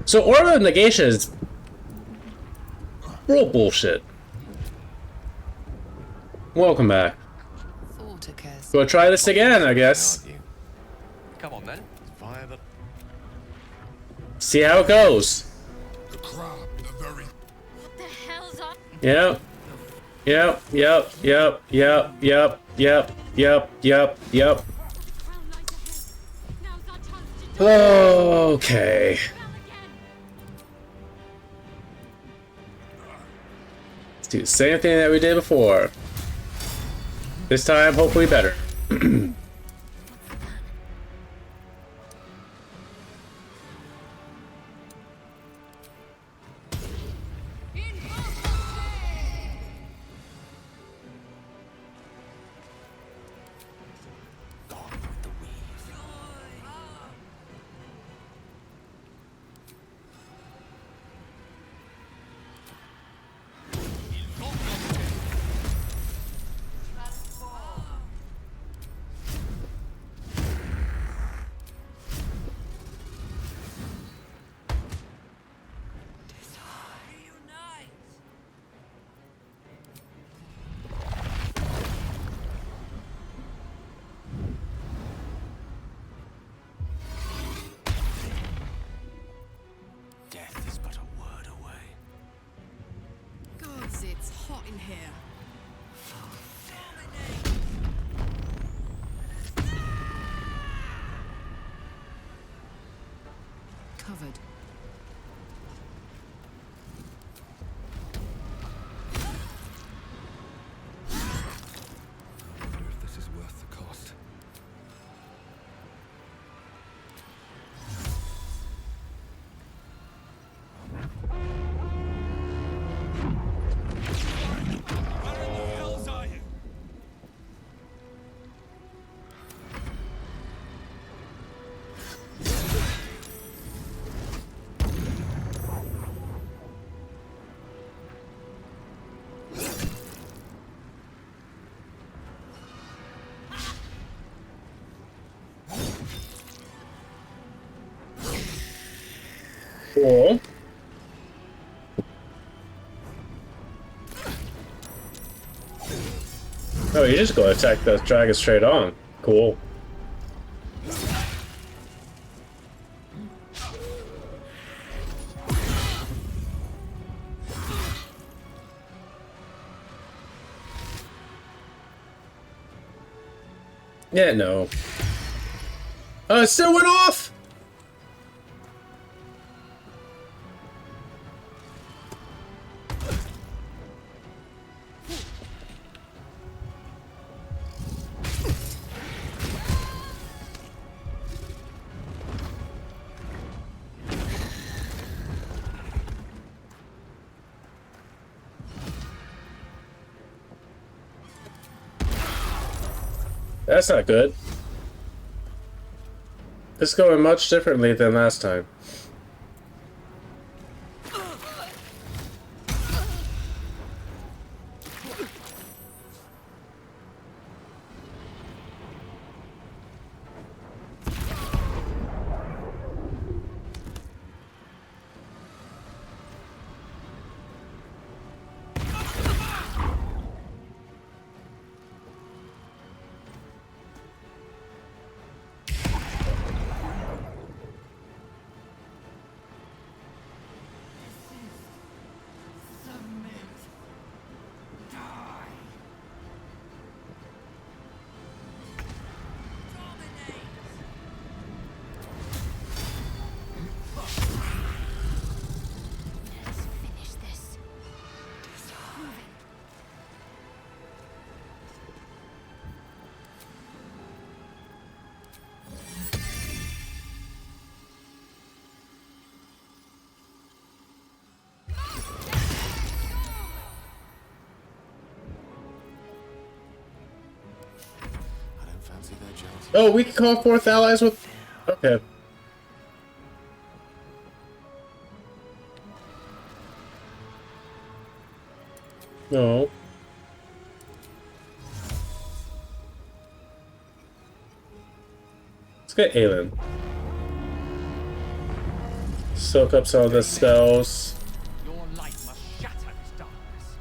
So Aura of Negation is real bullshit. Welcome back. Go try this again, I guess. Come on then. See how it goes. The crowd, the very. What the hell's up? Yep. Yep. Yep. Yep. Yep. Yep. Yep. Yep. Yep. Yep. Okay. Let's do the same thing that we did before. This time, hopefully better. Death is but a word away. Gods, it's hot in here. Covered. I wonder if this is worth the cost. Cool. Oh, you just go attack the dragon straight on. Cool. Yeah, no. Oh, it still went off! That's not good. It's going much differently than last time. Oh, we can call forth allies with... Okay. No. Let's get Aelin. Soak up some of the spells. Your light must shatter this darkness.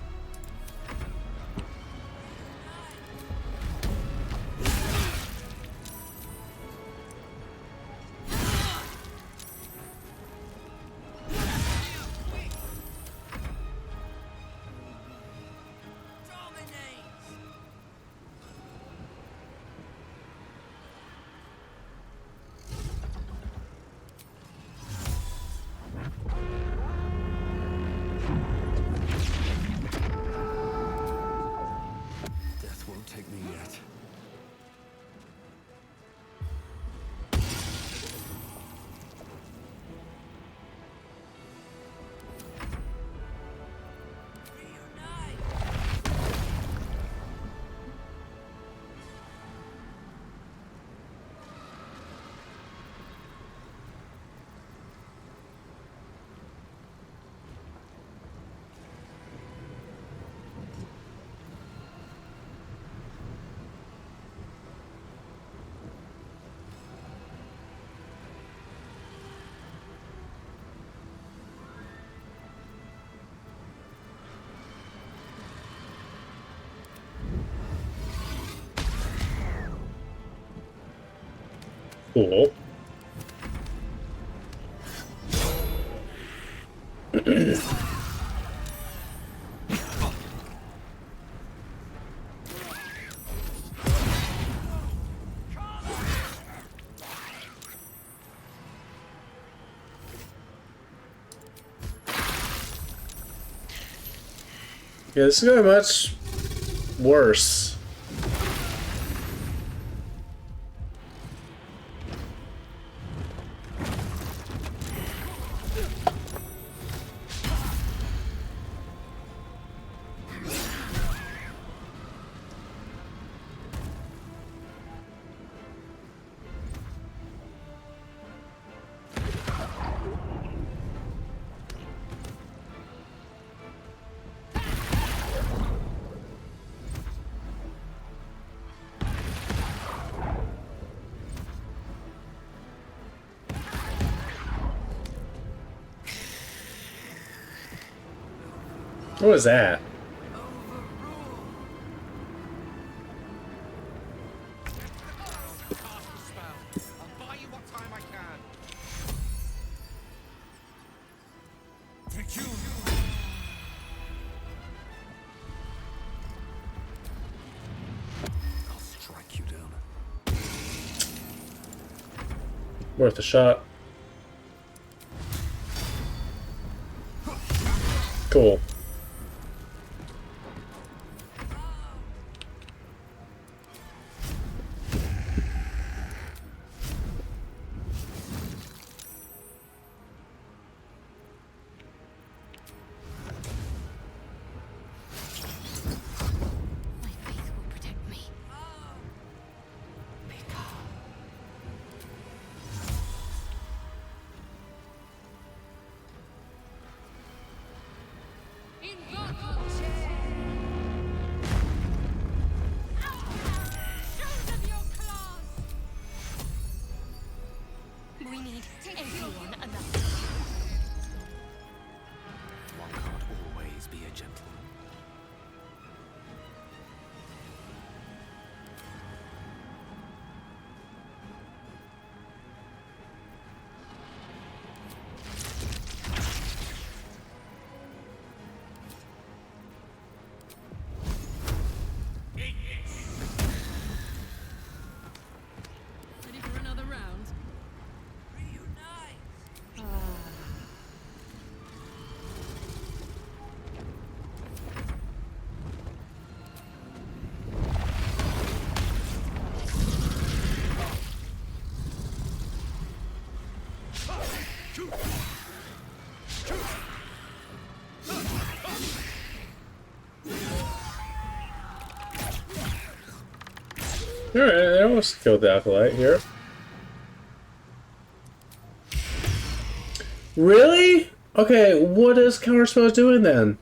Death won't take me yet. Cool. Yeah, this is going much worse. What was that? I'll buy you what time I can. Thank you. I'll strike you down. Worth a shot. Cool. My faith will protect me. Shows of your claws. We need everyone enough. One can't always be a gentleman. Ready for another round? Alright, I almost killed the acolyte here. Really? Okay, what is counterspell doing then?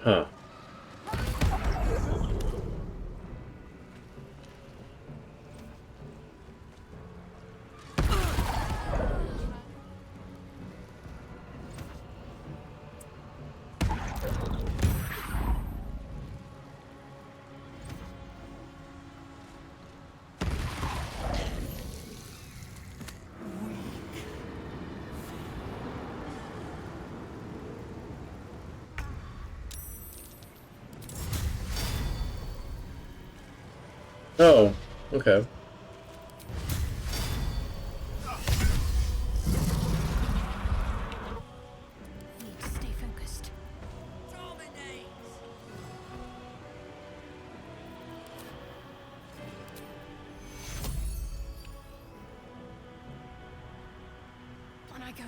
Huh. Oh, okay. Need to stay focused. On I go.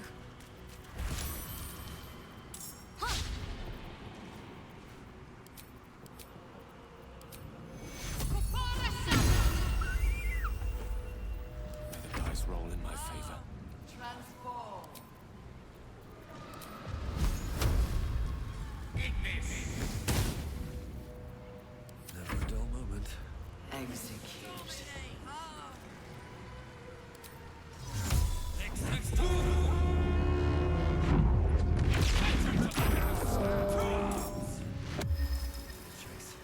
May the dice roll in my favor. Never a dull moment. Chase.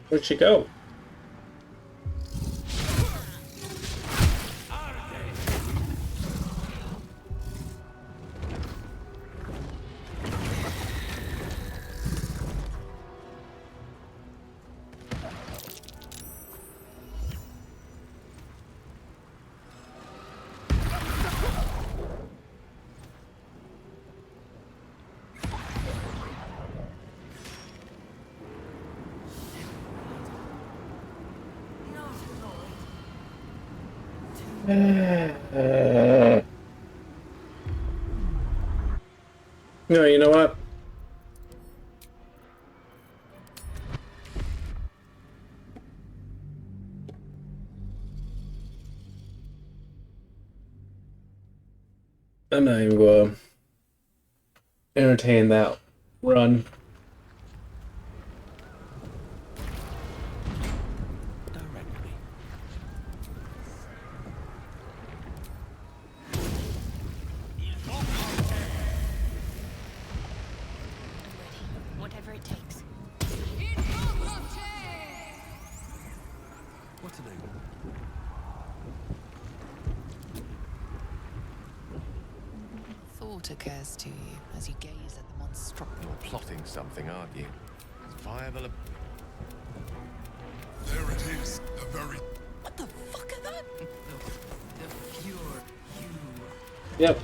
Where'd she go? No, you know what? I'm not even going to entertain that run. Directly. I'm ready. Whatever it takes. What's the name? Thought occurs to you as you gaze at the monstrosity. You're plotting something, aren't you? As viable a... There it is. The very... What the fuck are that? The pure you. Yep.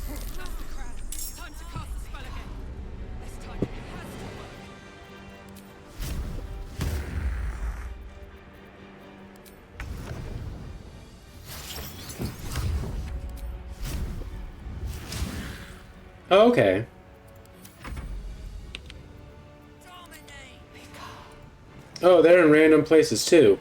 Cast the crowd. Time to cast the spell again. This time it has to work. Oh, okay. Oh, they're in random places too.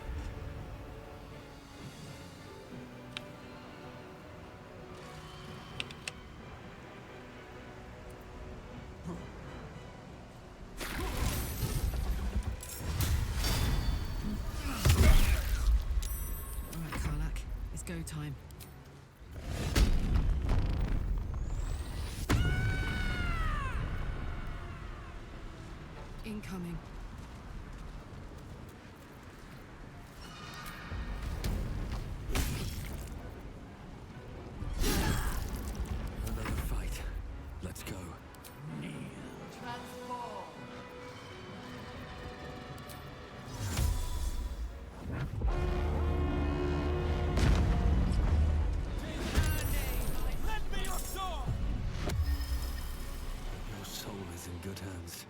Alright, Karlak. It's go time. Incoming. Another fight. Let's go. Your soul is in good hands.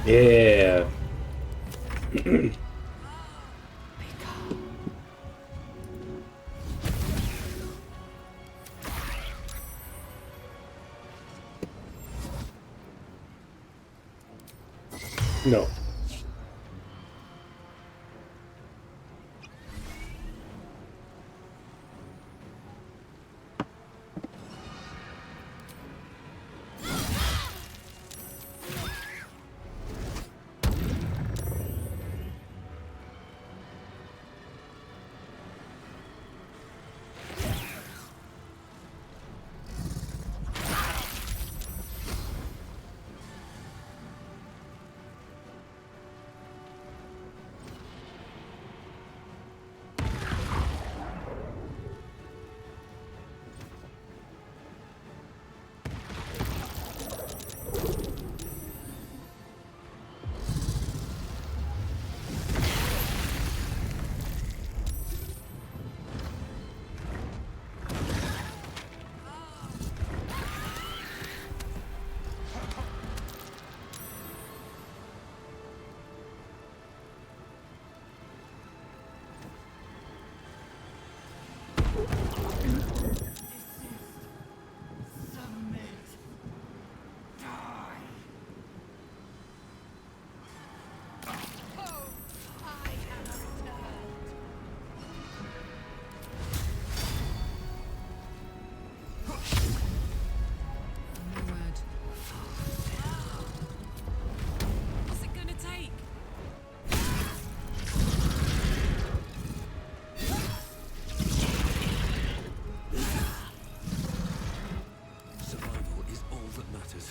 Yeah. No. What's it gonna take? Survival is all that matters.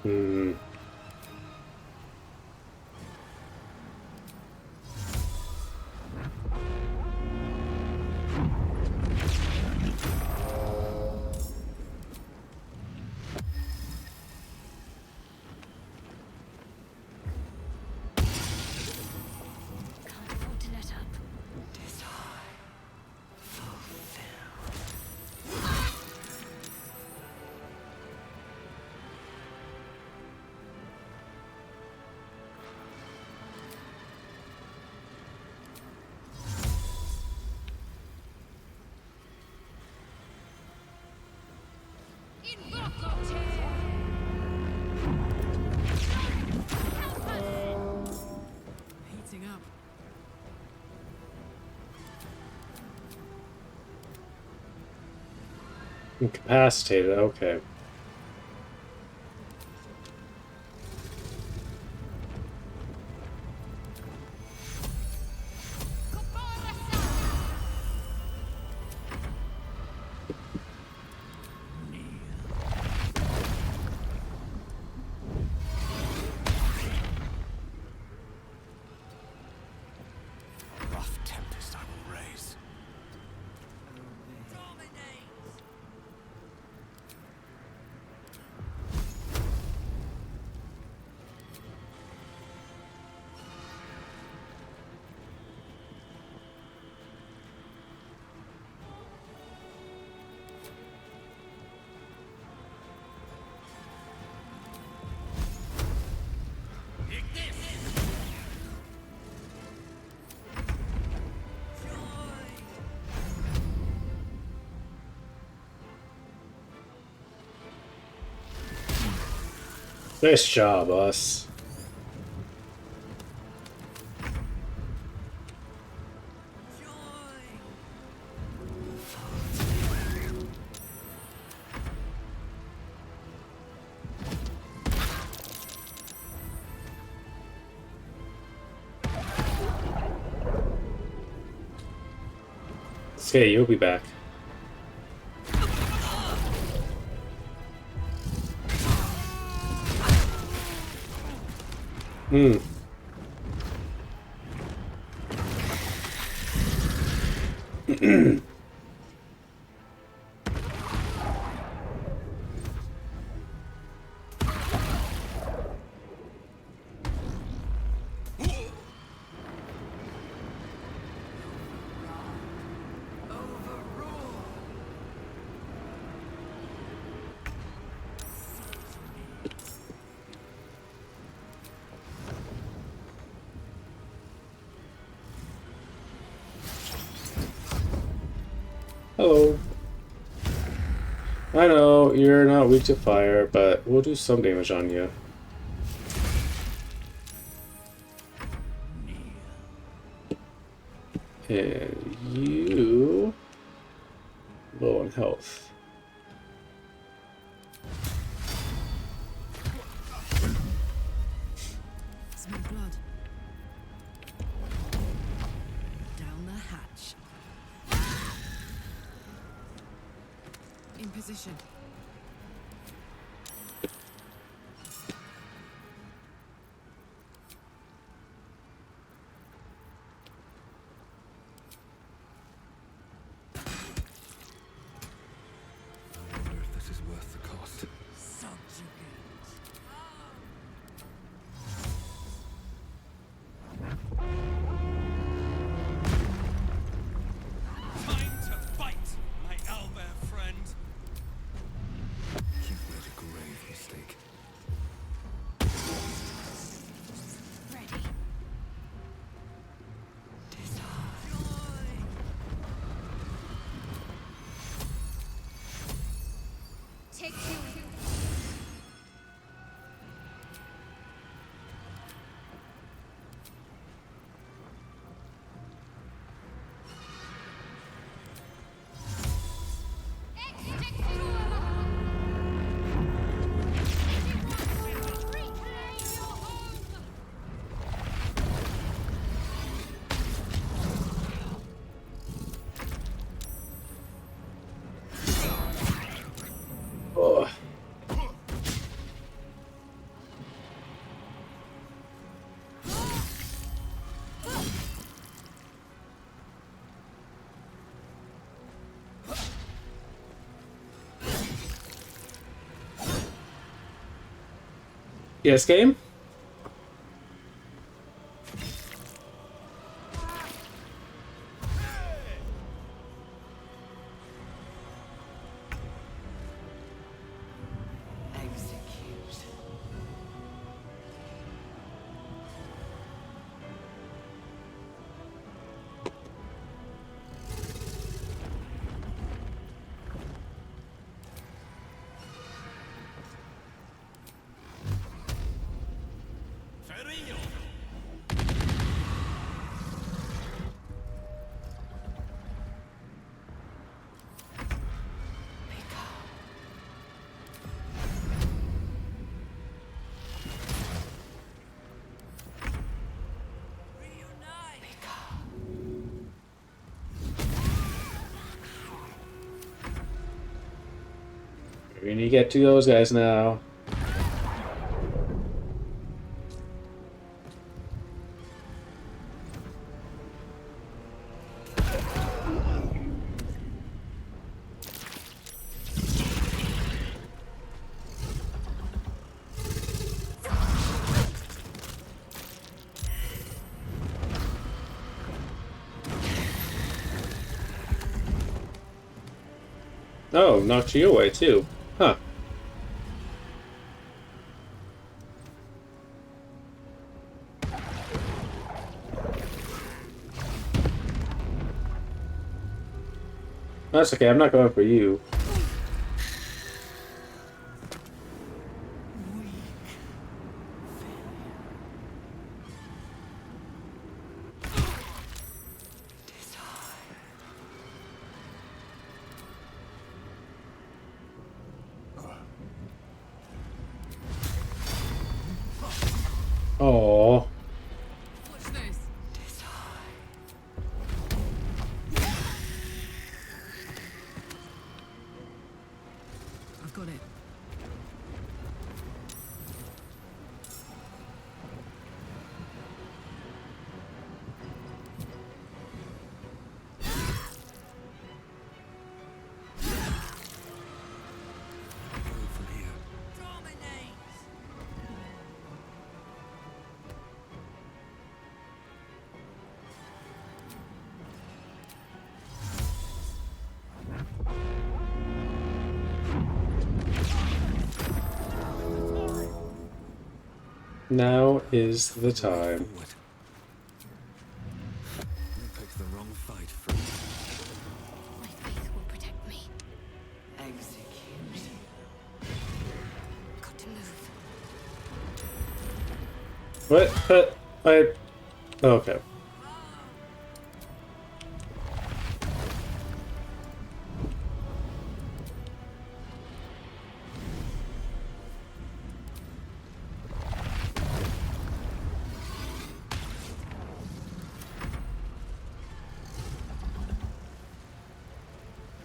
Hmm. Can't afford to let up. Heating up. Incapacitated, okay. Rough tempest I will raise. Nice job, us. Okay, you'll be back. Hmm. Hello. I know you're not weak to fire, but we'll do some damage on you. And you low on health. Smell blood. Down the hatch. In position. I wonder if this is worth the cost. Subjugate. Time to fight, my owlbear friend. You've made a grave mistake. Ready. Take two. Oh. Yes, game? Execute. Ferio. We need to get to those guys now. Oh, knocked you away too. Huh. That's okay, I'm not going for you. Oh. Watch this. I've got it. Go from here. Dominate. Now is the time. Forward. You picked the wrong fight, friend. My faith will protect What? I. Okay.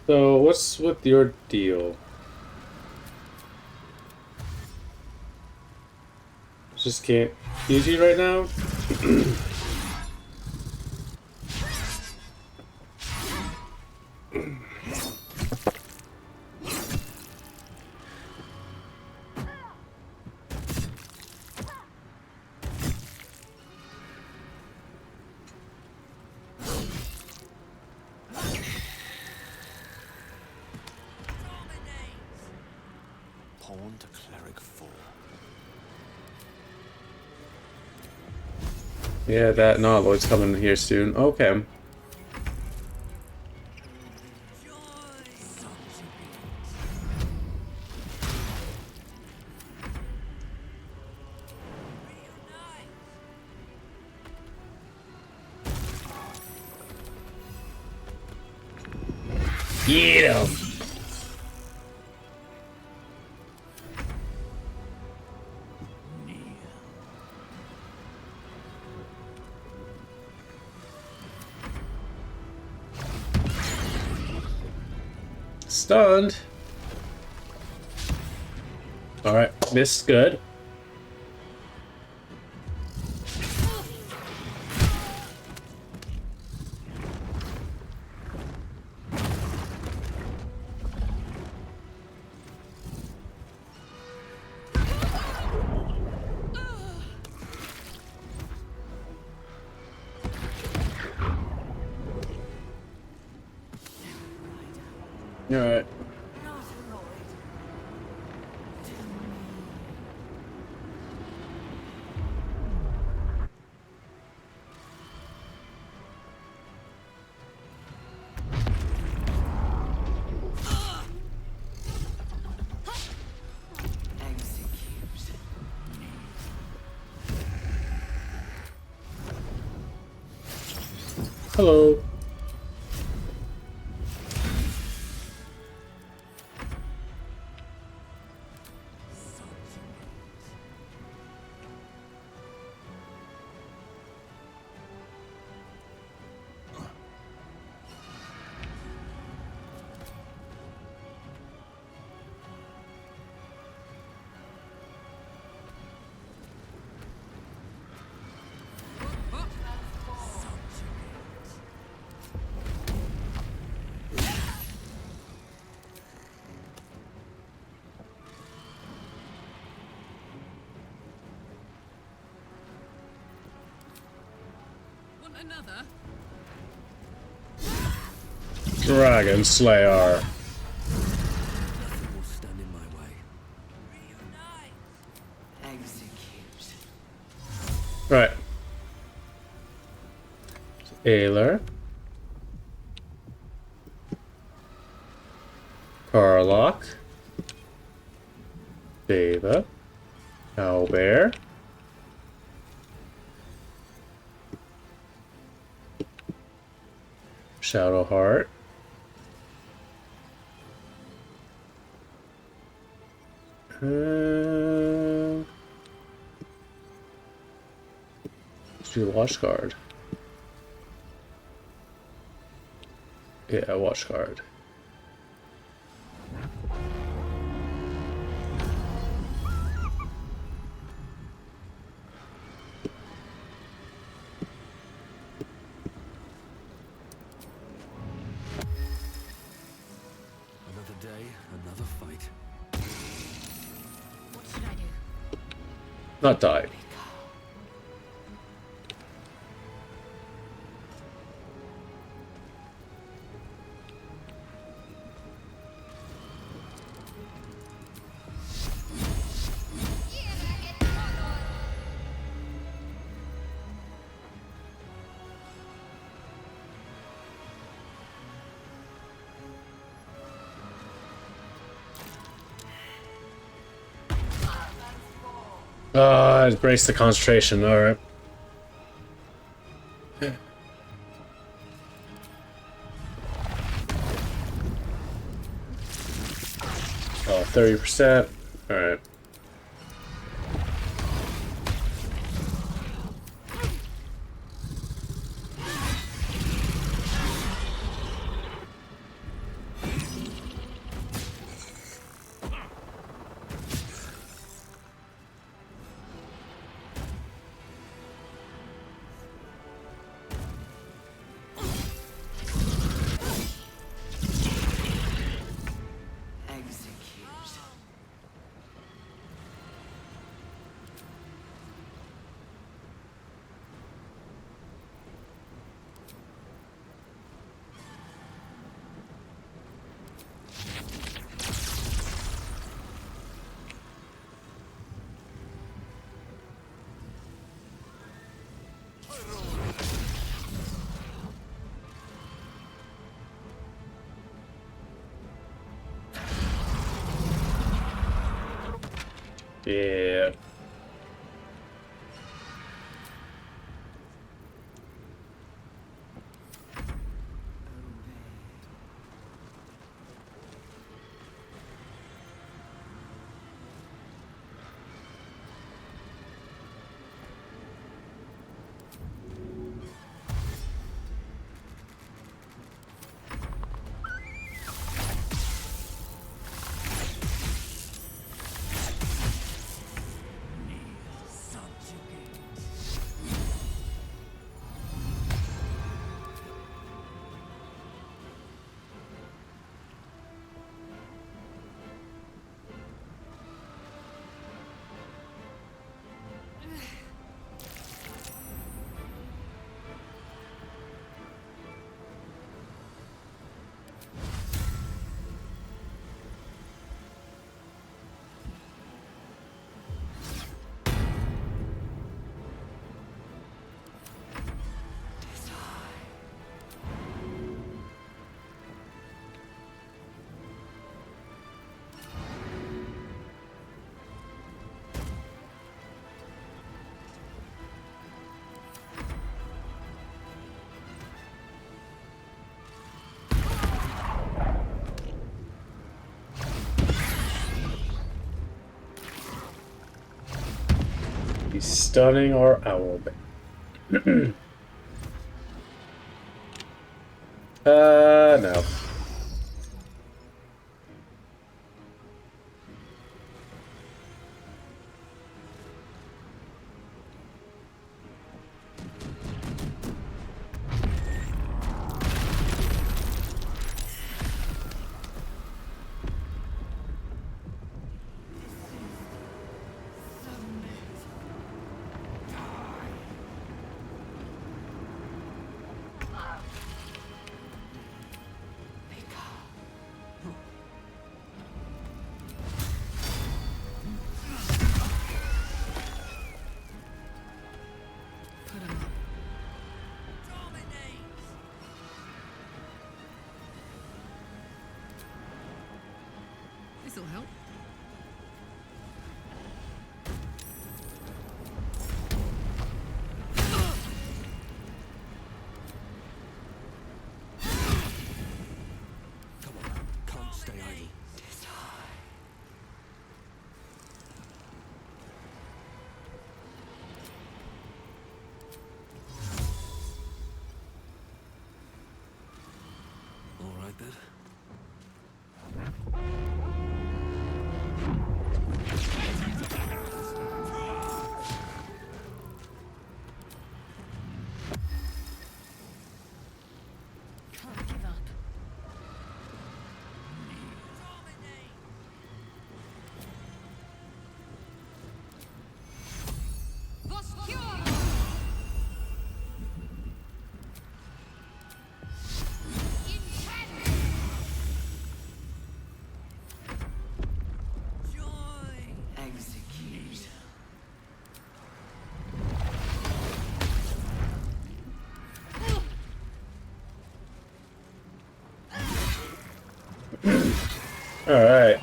So, what's with your deal? Just can't use you right now? Pawn to cleric 4. Yeah, that Lloyd's coming here soon. Okay. Get him! Stunned. Alright, missed good. Alright. Hello. Want another? Dragon Slayer. Nothing will stand in my way. Execute. Right. Aylar. Karlach. Deva. Owlbear. Shadowheart. Let's do Watch Guard. Yeah, Watch Guard. Another day, another fight. What should I do? Not die. Brace the concentration, alright. Oh, 30%. Alright. Execute. Yeah. He's stunning our owl. No. This'll help. Come on, can't stay idle. All right then. Can't give up. Was cure! Execute. Alright.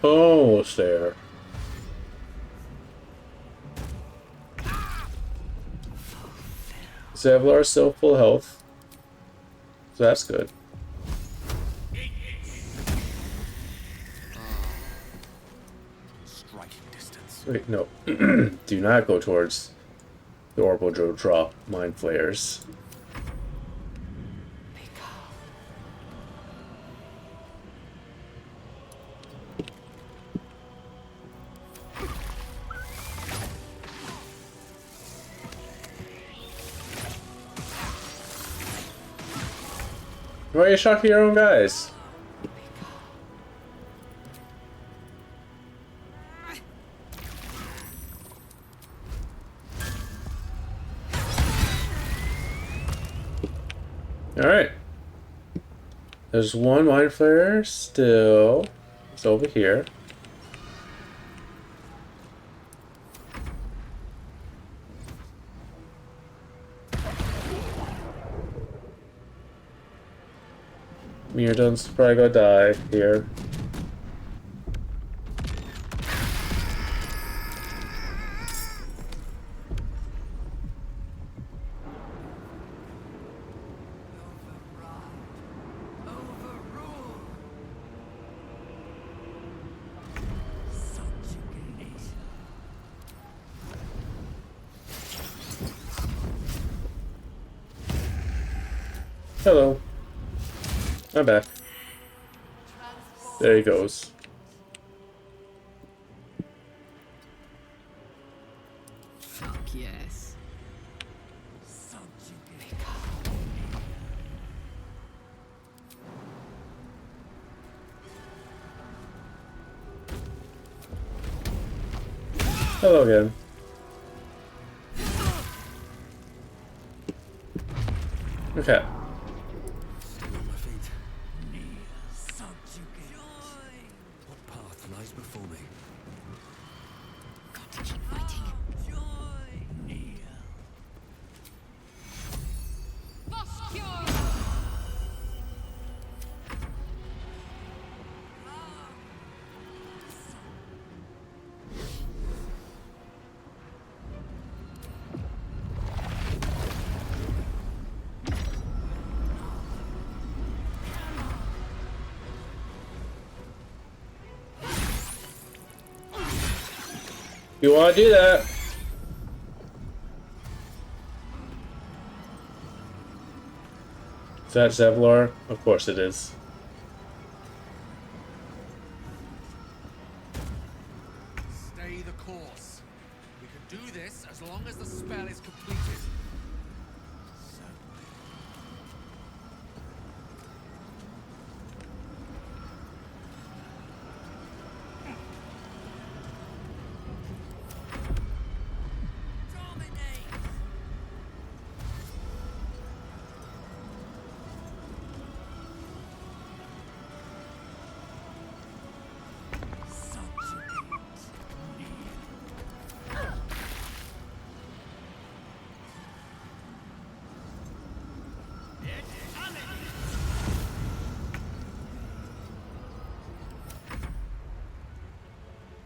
Almost there. Zevlar still full health. So that's good. Striking distance. Wait, no. Do not go towards the orbital drop mind flares. Why are you shocking your own guys? Alright. There's one mind flare still. It's over here. Miradon's probably gonna die here. Hello. I'm back. There he goes. Fuck yes. Hello again. Okay. Still on my feet. What path lies before me? Got to keep fighting. You wanna do that? Is that Zevlar? Of course it is. Stay the course. We can do this as long as the spell is completed.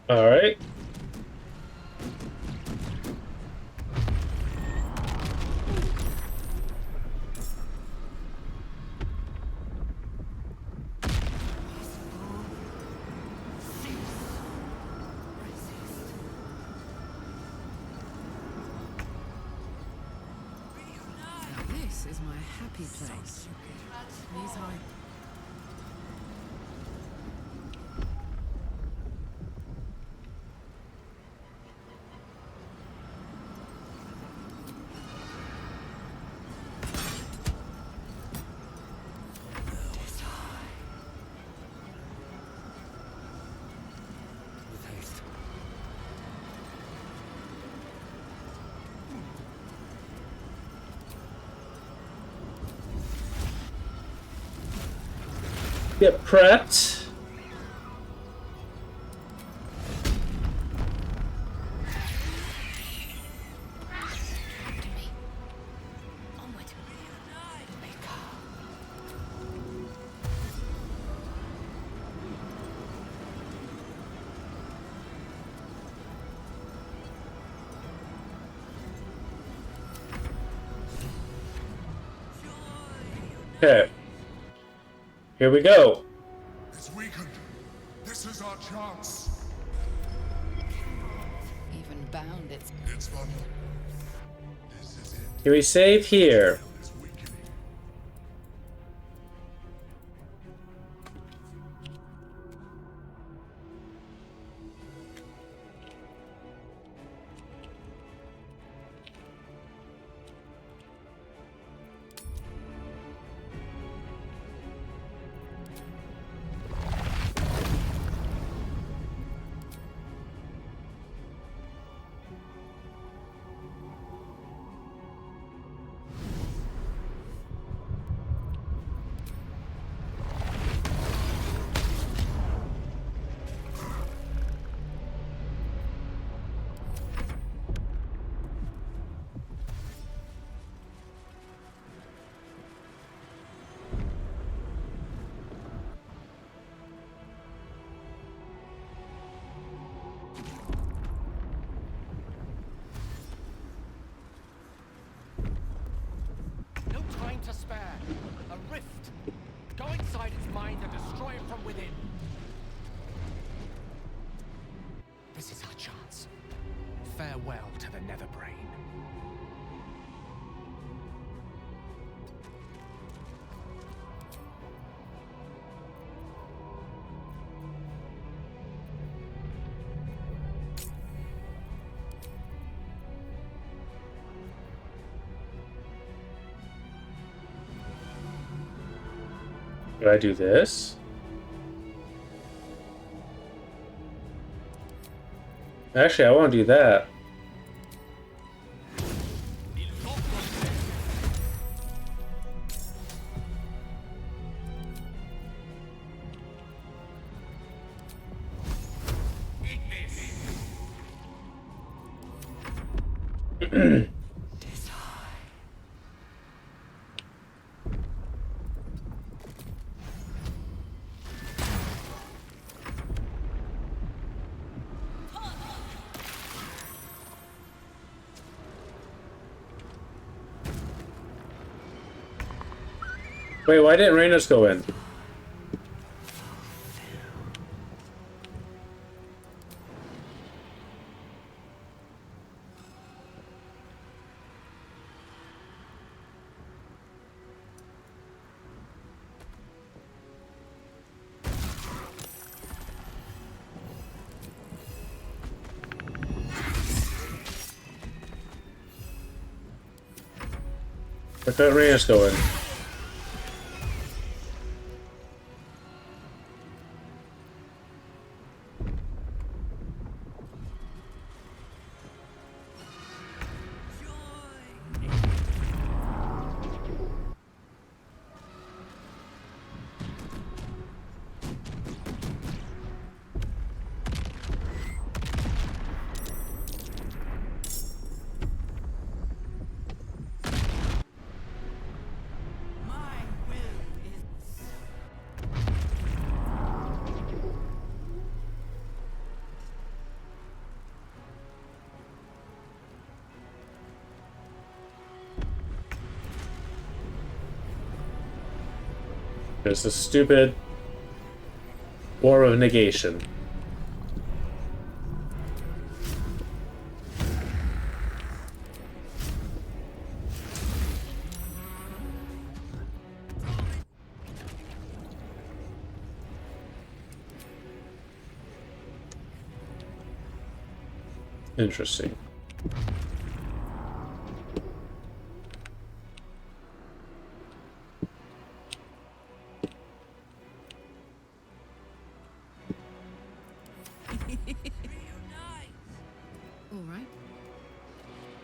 All right. This is my happy place. Knees high. With haste. Get prepped. After me. Onward. Okay. Here we go. It's weakened. This is our chance. Even bound, it's It's vulnerable. This is it. Can we save here? It's weakening. No time to spare. A rift. Go inside its mind and destroy it from within. This is our chance. Farewell to the Nether Brain. Do I do this? Actually, I want to do that. Wait, why didn't Reynos go in? Why couldn't Reynos go in? There's a stupid War of Negation. Interesting. all right.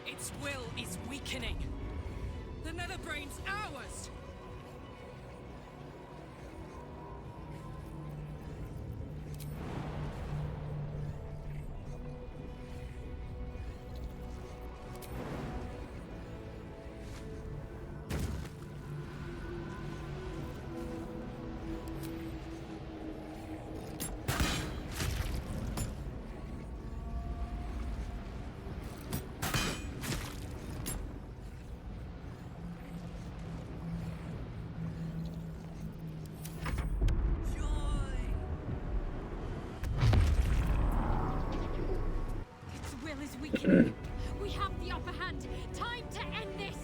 Its will is weakening. The Nether Brain's ours. We have the upper hand. Time to end this.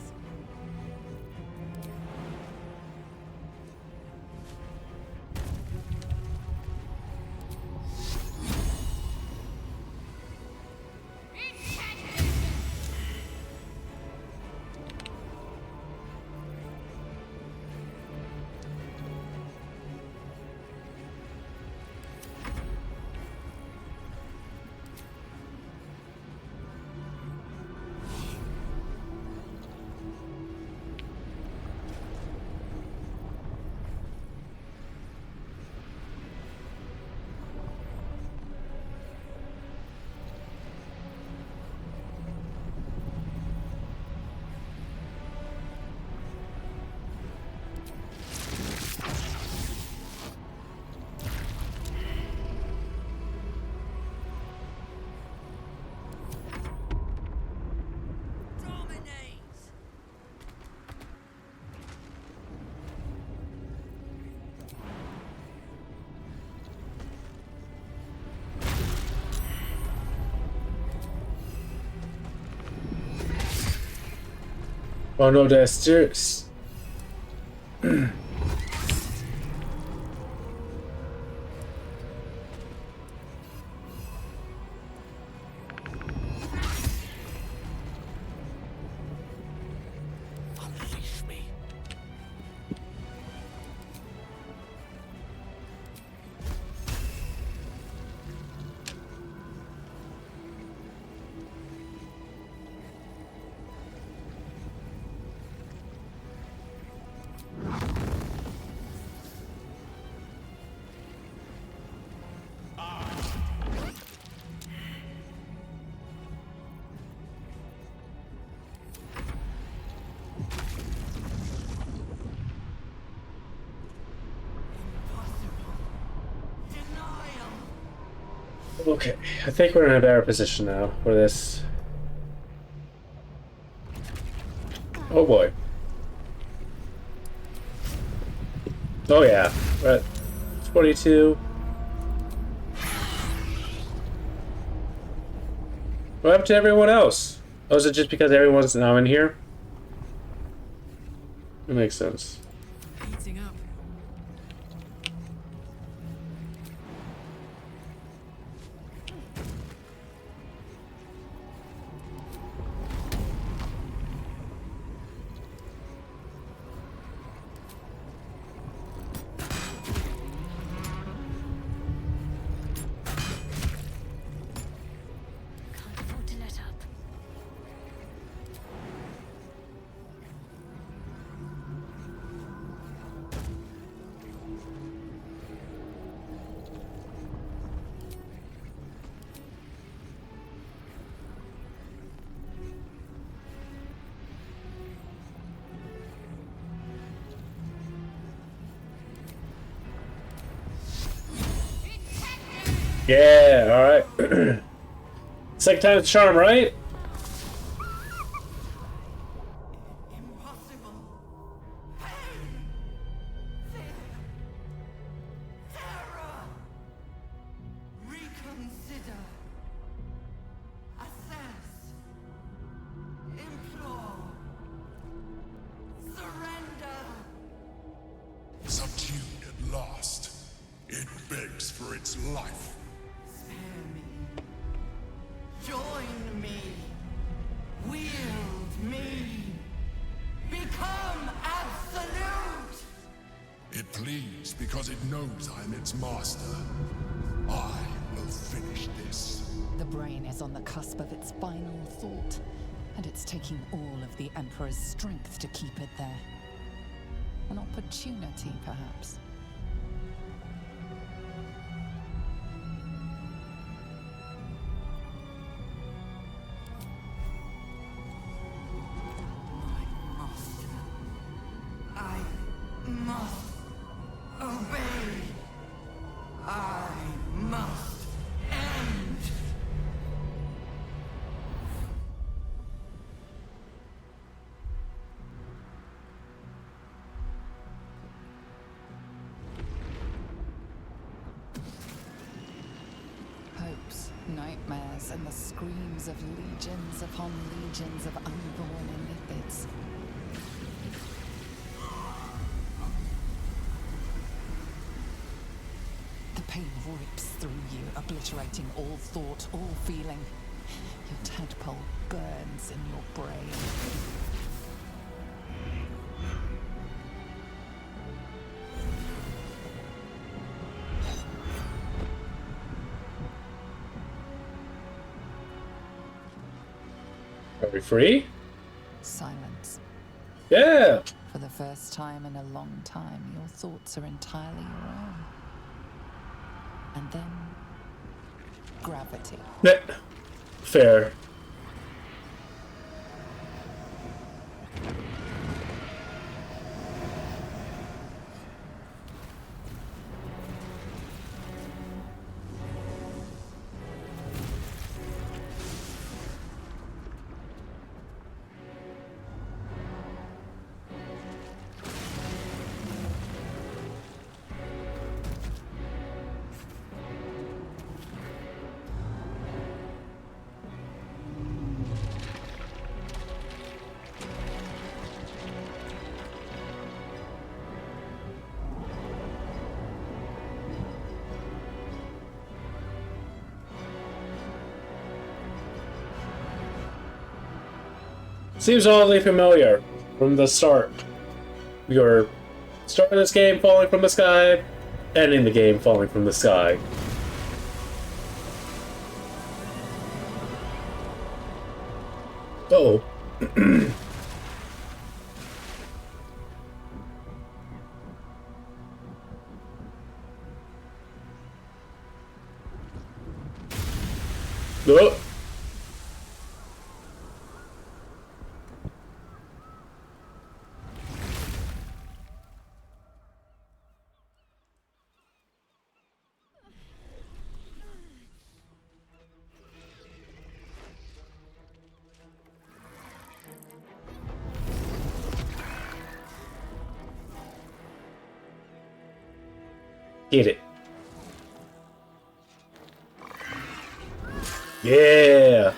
Oh no, that's serious. Unleash me. Okay, I think we're in a better position now for this. Oh boy. Oh yeah, we're at 22. What happened to everyone else? Oh, is it just because everyone's now in here? It makes sense. Heating up. Can't afford to let up. Yeah, alright. Second time's the charm, right? Impossible. Pain. Fear. Terror. Reconsider. Assess. Implore. Surrender. Subdued at last, it begs for its life. Spare me. Join me. Wield me. Become absolute. It pleads because it knows I am its master. I will finish this. The brain is on the cusp of its final thought, and it's taking all of the Emperor's strength to keep it there. An opportunity, perhaps. I must obey. I must end. nightmares and the screams of legions upon legions of unborn inipids. The pain rips through you, obliterating all thought, all feeling. Your tadpole burns in your brain. Are we free? Silence. Yeah! For the first time in a long time, your thoughts are entirely your own. And then, gravity. Yeah. Fair. Seems oddly familiar from the start. You're starting this game falling from the sky, ending the game falling from the sky. Uh-oh. Oh. Get it. Yeah.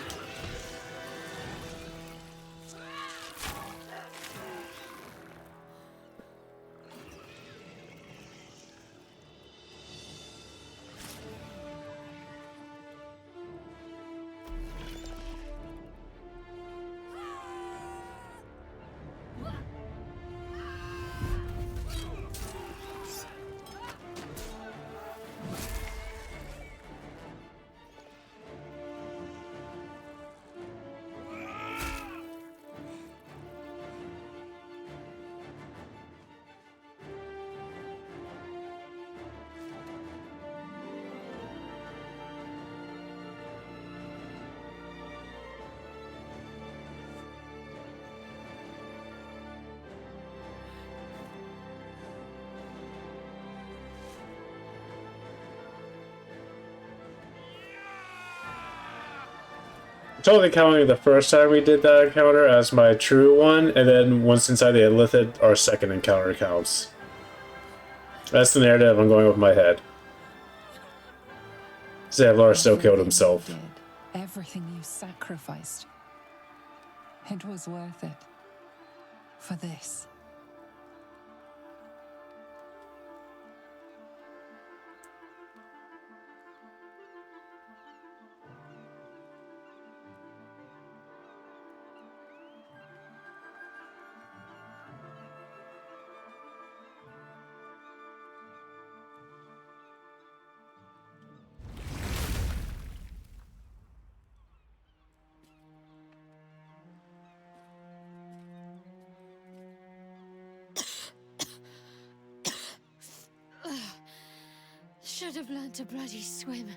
Totally counting the first time we did that encounter as my true one, and then once inside the Illithid, our second encounter counts. That's the narrative I'm going with my head. Zavlar still killed himself. Everything you did, everything you sacrificed. It was worth it. For this. Should have learned to bloody swim.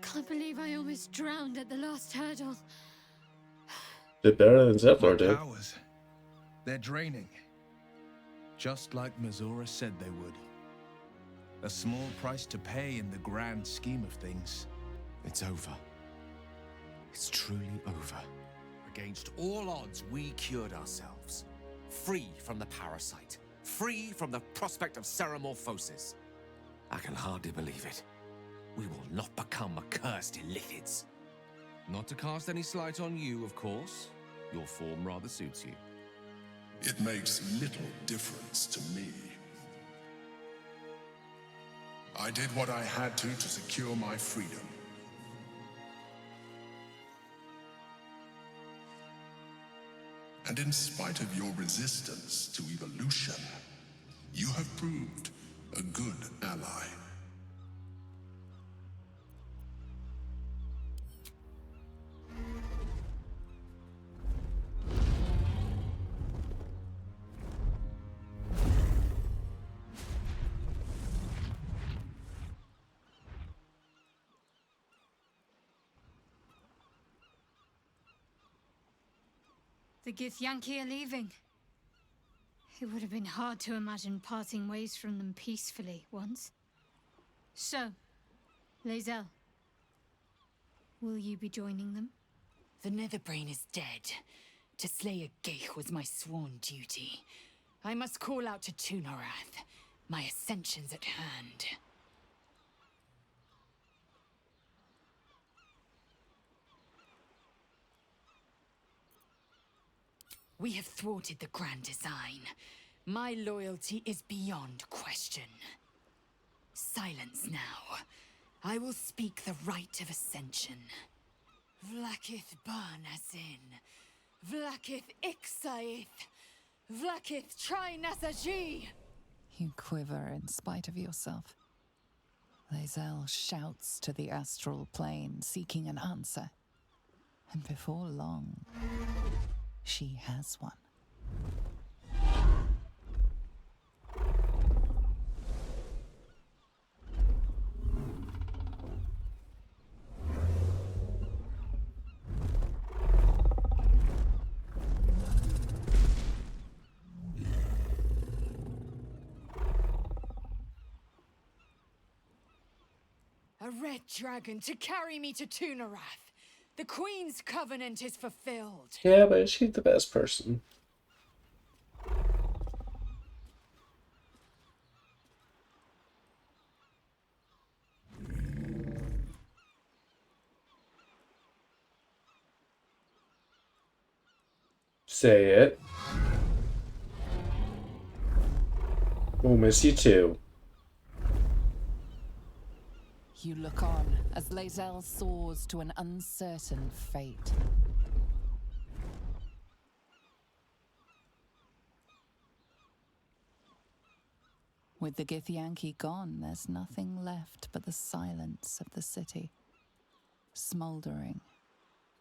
Can't believe I almost drowned at the last hurdle. Did better than Zephyr My did. powers. They're draining. Just like Mazora said they would. A small price to pay in the grand scheme of things. It's over. It's truly over. Against all odds, we cured ourselves. Free from the parasite. Free from the prospect of ceramorphosis. I can hardly believe it. We will not become become accursed illithids. Not to cast any slight on you, of course. Your form rather suits you. It makes little difference to me. I did what I had to secure my freedom. And in spite of your resistance to evolution, you have proved a good ally. The Githyanki are leaving. It would have been hard to imagine parting ways from them peacefully once. So, Lae'zel, will you be joining them? The Netherbrain is dead. To slay a Geich was my sworn duty. I must call out to Tunorath. My ascension's at hand. We have thwarted the grand design. My loyalty is beyond question. Silence now. I will speak the rite of ascension. Vlakith Barnazin. Vlakith Ixaith. Vlakith Trinasaji. You quiver in spite of yourself. Lae'zel shouts to the astral plane, seeking an answer. And before long, she has one. A red dragon to carry me to Tunorath. The Queen's covenant is fulfilled. Yeah, but she's the best person. Say it. We'll miss you too. You look on as Lae'zel soars to an uncertain fate. With the Githyanki gone, there's nothing left but the silence of the city, smoldering,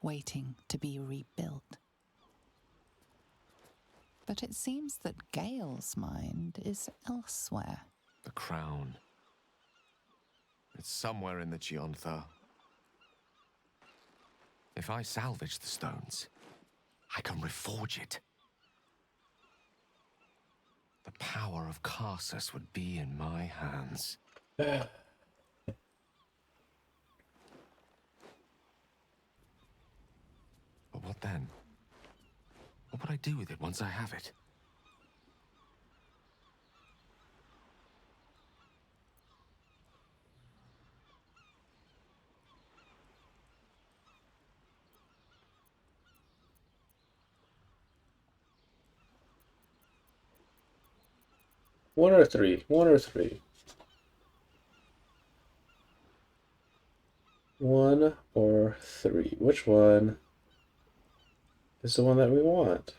waiting to be rebuilt. But it seems that Gale's mind is elsewhere. The crown. It's somewhere in the Giontha. If I salvage the stones, I can reforge it. The power of Karsus would be in my hands. But what then? What would I do with it once I have it? One or three. One or three. One or three. Which one is the one that we want?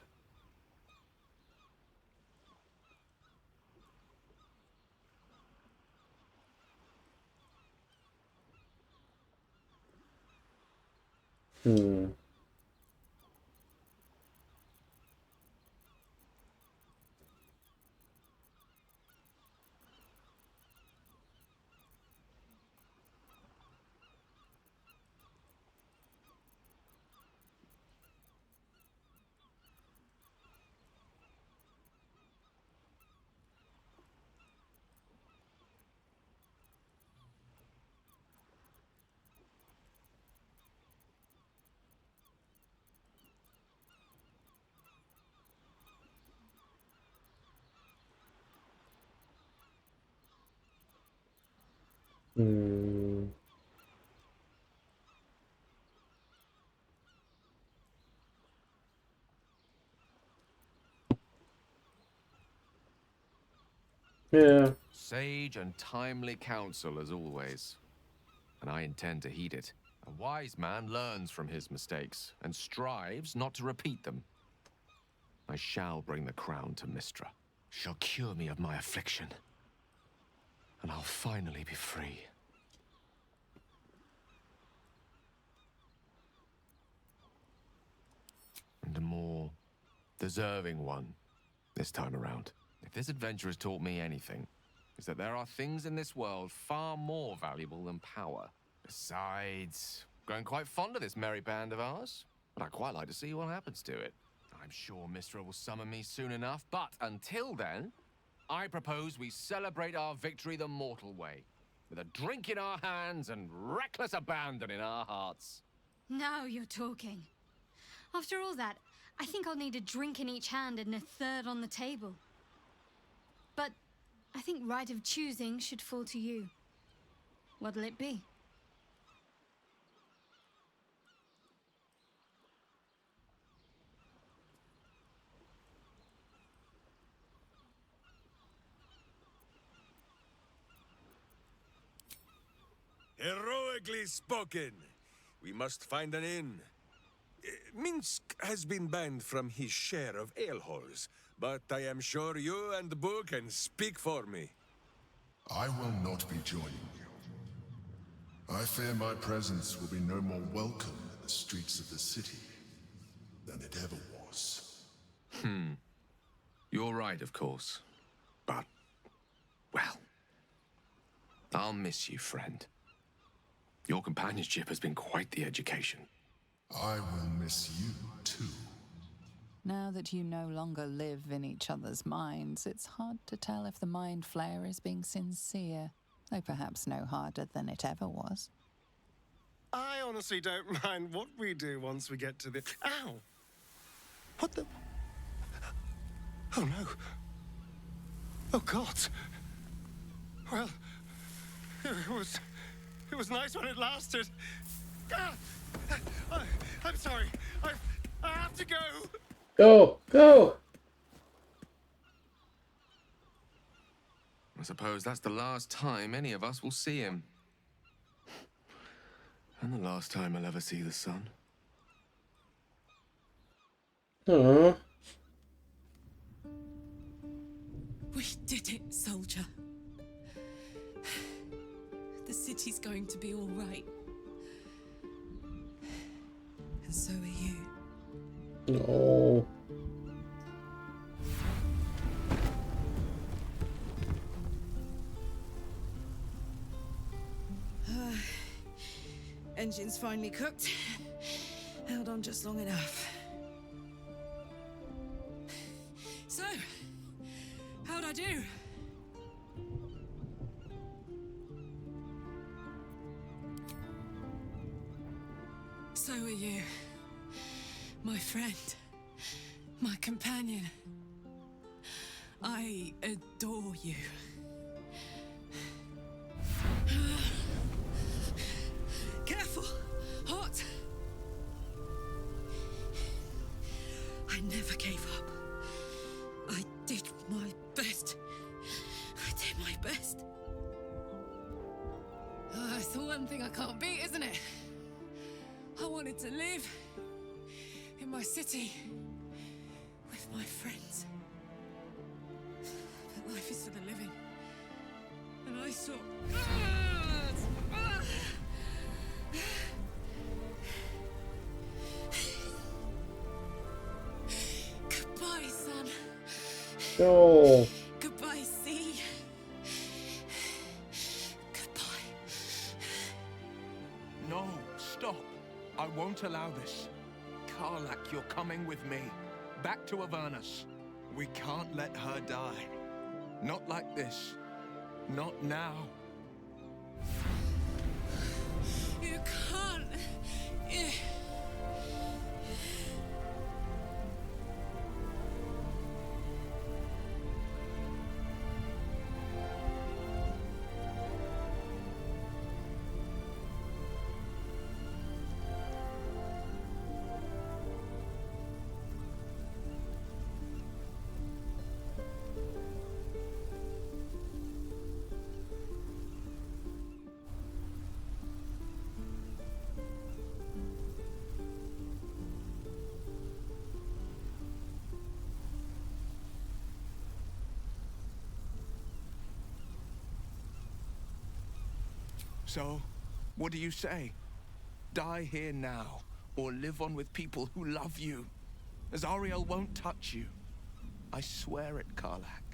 Hmm. Hmm. Yeah. Sage and timely counsel as always, and I intend to heed it. A wise man learns from his mistakes and strives not to repeat them. I shall bring the crown to Mistra. She'll cure me of my affliction, and I'll finally be free. And a more deserving one this time around. If this adventure has taught me anything, is that there are things in this world far more valuable than power. Besides, growing quite fond of this merry band of ours, but I'd quite like to see what happens to it. I'm sure Mistra will summon me soon enough, but until then, I propose we celebrate our victory the mortal way, with a drink in our hands and reckless abandon in our hearts. Now you're talking. After all that, I think I'll need a drink in each hand and a third on the table. But I think right of choosing should fall to you. What'll it be? Heroically spoken. We must find an inn. Minsk has been banned from his share of alehalls, but I am sure you and Boo can speak for me. I will not be joining you. I fear my presence will be no more welcome in the streets of the city than it ever was. You're right, of course. But, well, I'll miss you, friend. Your companionship has been quite the education. I will miss you, too. Now that you no longer live in each other's minds, it's hard to tell if the mind flayer is being sincere, though perhaps no harder than it ever was. I honestly don't mind what we do once we get to the... Ow! What the... Oh, no. Oh, God. Well, it was nice when it lasted. Ah! I'm sorry. I have to go. Go! Go! I suppose that's the last time any of us will see him. And the last time I'll ever see the sun. Aww. We did it, soldier. The city's going to be all right. And so are you. No. Engine's finally cooked. Held on just long enough. So, how'd I do? So are you. My friend. My companion. I adore you. Careful! Hot! I never gave up. I did my best. I did my best. It's the one thing I can't beat, isn't it? I wanted to live in my city with my friends. But life is for the living. And I saw... Goodbye, son. No. Goodbye, sea. Goodbye. No, stop. I won't allow this. Karlak, you're coming with me. Back to Avernus. We can't let her die. Not like this. Not now. You can't. So, what do you say? Die here now, or live on with people who love you? Azariel won't touch you. I swear it, Karlak.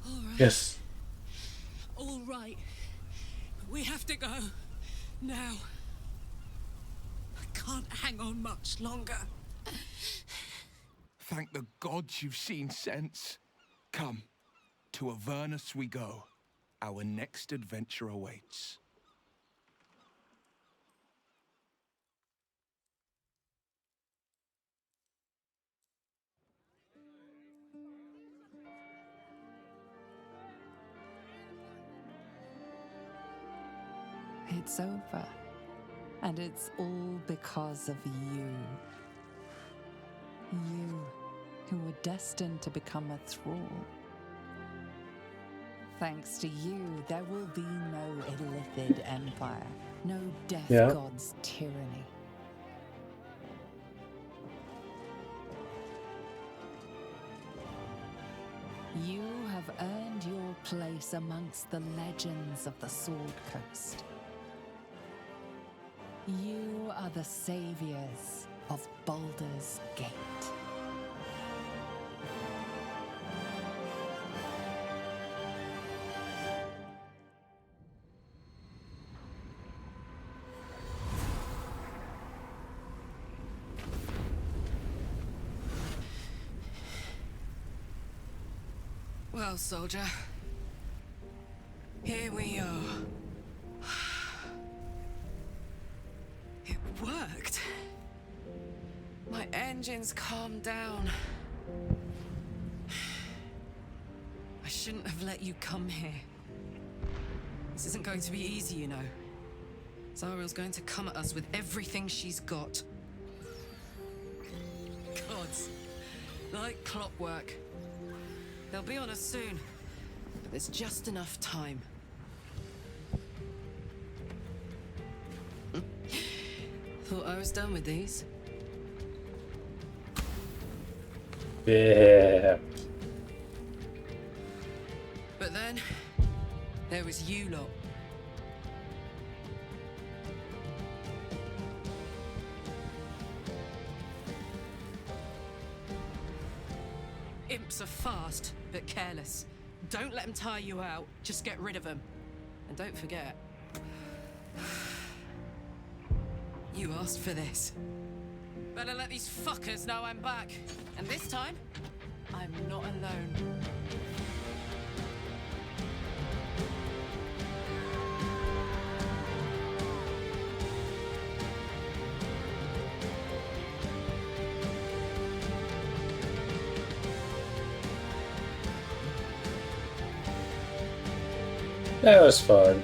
All right. Yes. All right. But we have to go. Now. I can't hang on much longer. Thank the gods you've seen sense. Come, to Avernus we go. Our next adventure awaits. It's over. And it's all because of you. You, who were destined to become a thrall. Thanks to you, there will be no Illithid Empire, no Death God's tyranny. You have earned your place amongst the legends of the Sword Coast. You are the saviors of Baldur's Gate. Well, soldier. Here we are. It worked. My engines calmed down. I shouldn't have let you come here. This isn't going to be easy, you know. Zariel's going to come at us with everything she's got. Gods. Like clockwork. They'll be on us soon, but there's just enough time. Thought I was done with these. Yeah. But then, there was you lot. Imps are fast, but careless. Don't let them tire you out, just get rid of them. And don't forget, you asked for this. Better let these fuckers know I'm back. And this time, I'm not alone. That was fun.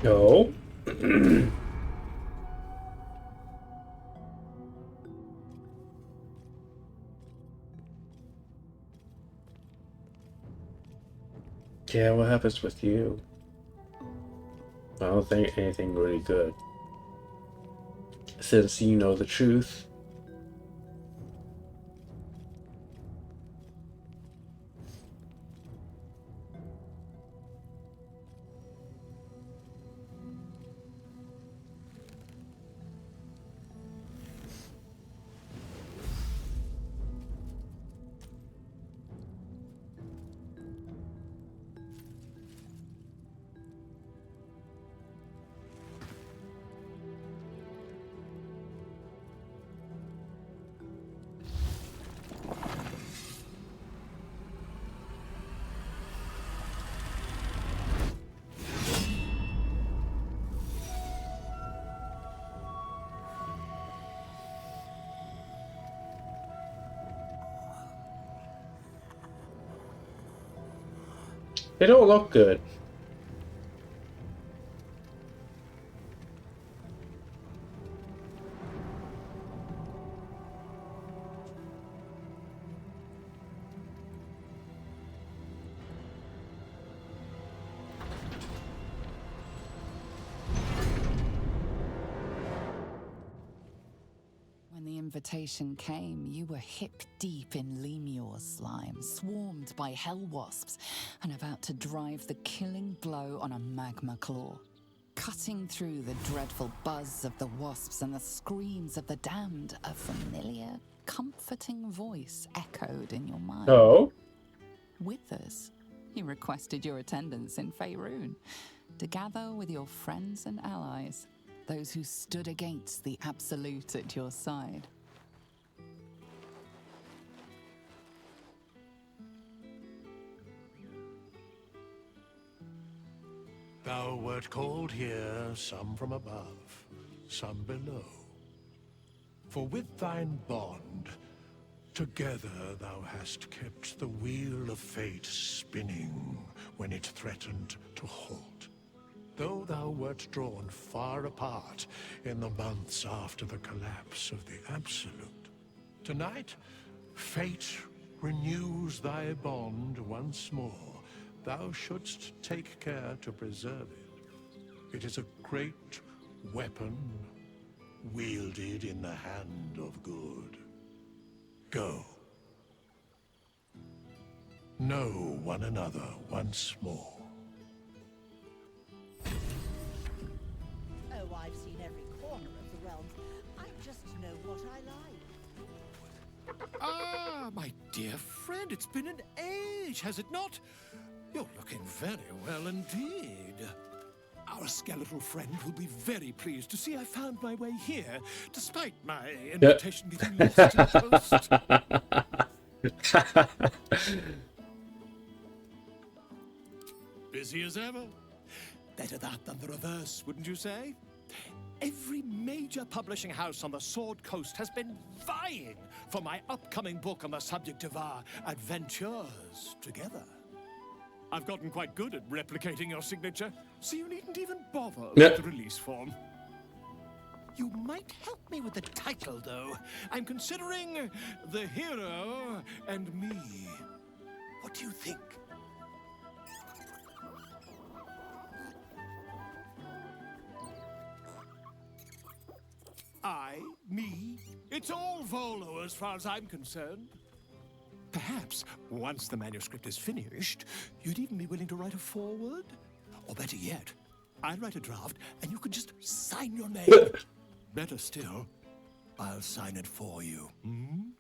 No. Yeah, what happens with you? I don't think anything really good. Since you know the truth. They don't look good. invitation came, you were hip deep in Lemur's slime, swarmed by hell wasps, and about to drive the killing blow on a magma claw. Cutting through the dreadful buzz of the wasps and the screams of the damned, a familiar, comforting voice echoed in your mind. Oh? Withers, he requested your attendance in Faerun to gather with your friends and allies, those who stood against the Absolute at your side. Thou wert called here, some from above, some below. For with thine bond, together thou hast kept the wheel of fate spinning when it threatened to halt. Though thou wert drawn far apart in the months after the collapse of the Absolute, tonight, fate renews thy bond once more. Thou shouldst take care to preserve it. It is a great weapon, wielded in the hand of good. Go. Know one another once more. Oh, I've seen every corner of the realms. I just know what I like. Ah, my dear friend, it's been an age, has it not? You're looking very well indeed. Our skeletal friend will be very pleased to see I found my way here, despite my invitation getting lost in the post. Busy as ever. Better that than the reverse, wouldn't you say? Every major publishing house on the Sword Coast has been vying for my upcoming book on the subject of our adventures together. I've gotten quite good at replicating your signature, so you needn't even bother with the release form. You might help me with the title, though. I'm considering The Hero and Me. What do you think? Me. It's all Volo as far as I'm concerned. Perhaps, once the manuscript is finished, you'd even be willing to write a foreword? Or better yet, I'll write a draft and you can just sign your name. Better still, I'll sign it for you. Hmm?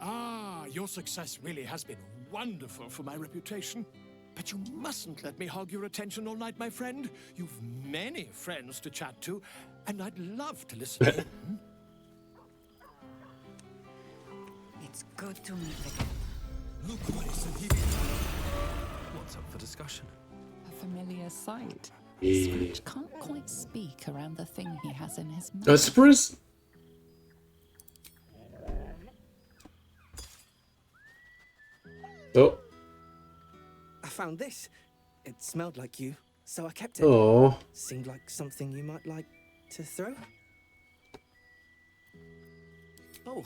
Ah, your success really has been wonderful for my reputation. But you mustn't let me hog your attention all night, my friend. You've many friends to chat to, and I'd love to listen in. It's good to meet again. Look what is here. What's up for discussion? A familiar sight. Yeah. Scrooge can't quite speak around the thing he has in his mouth. Whispers? Oh. I found this. It smelled like you, so I kept it. Oh. Seemed like something you might like to throw. Oh,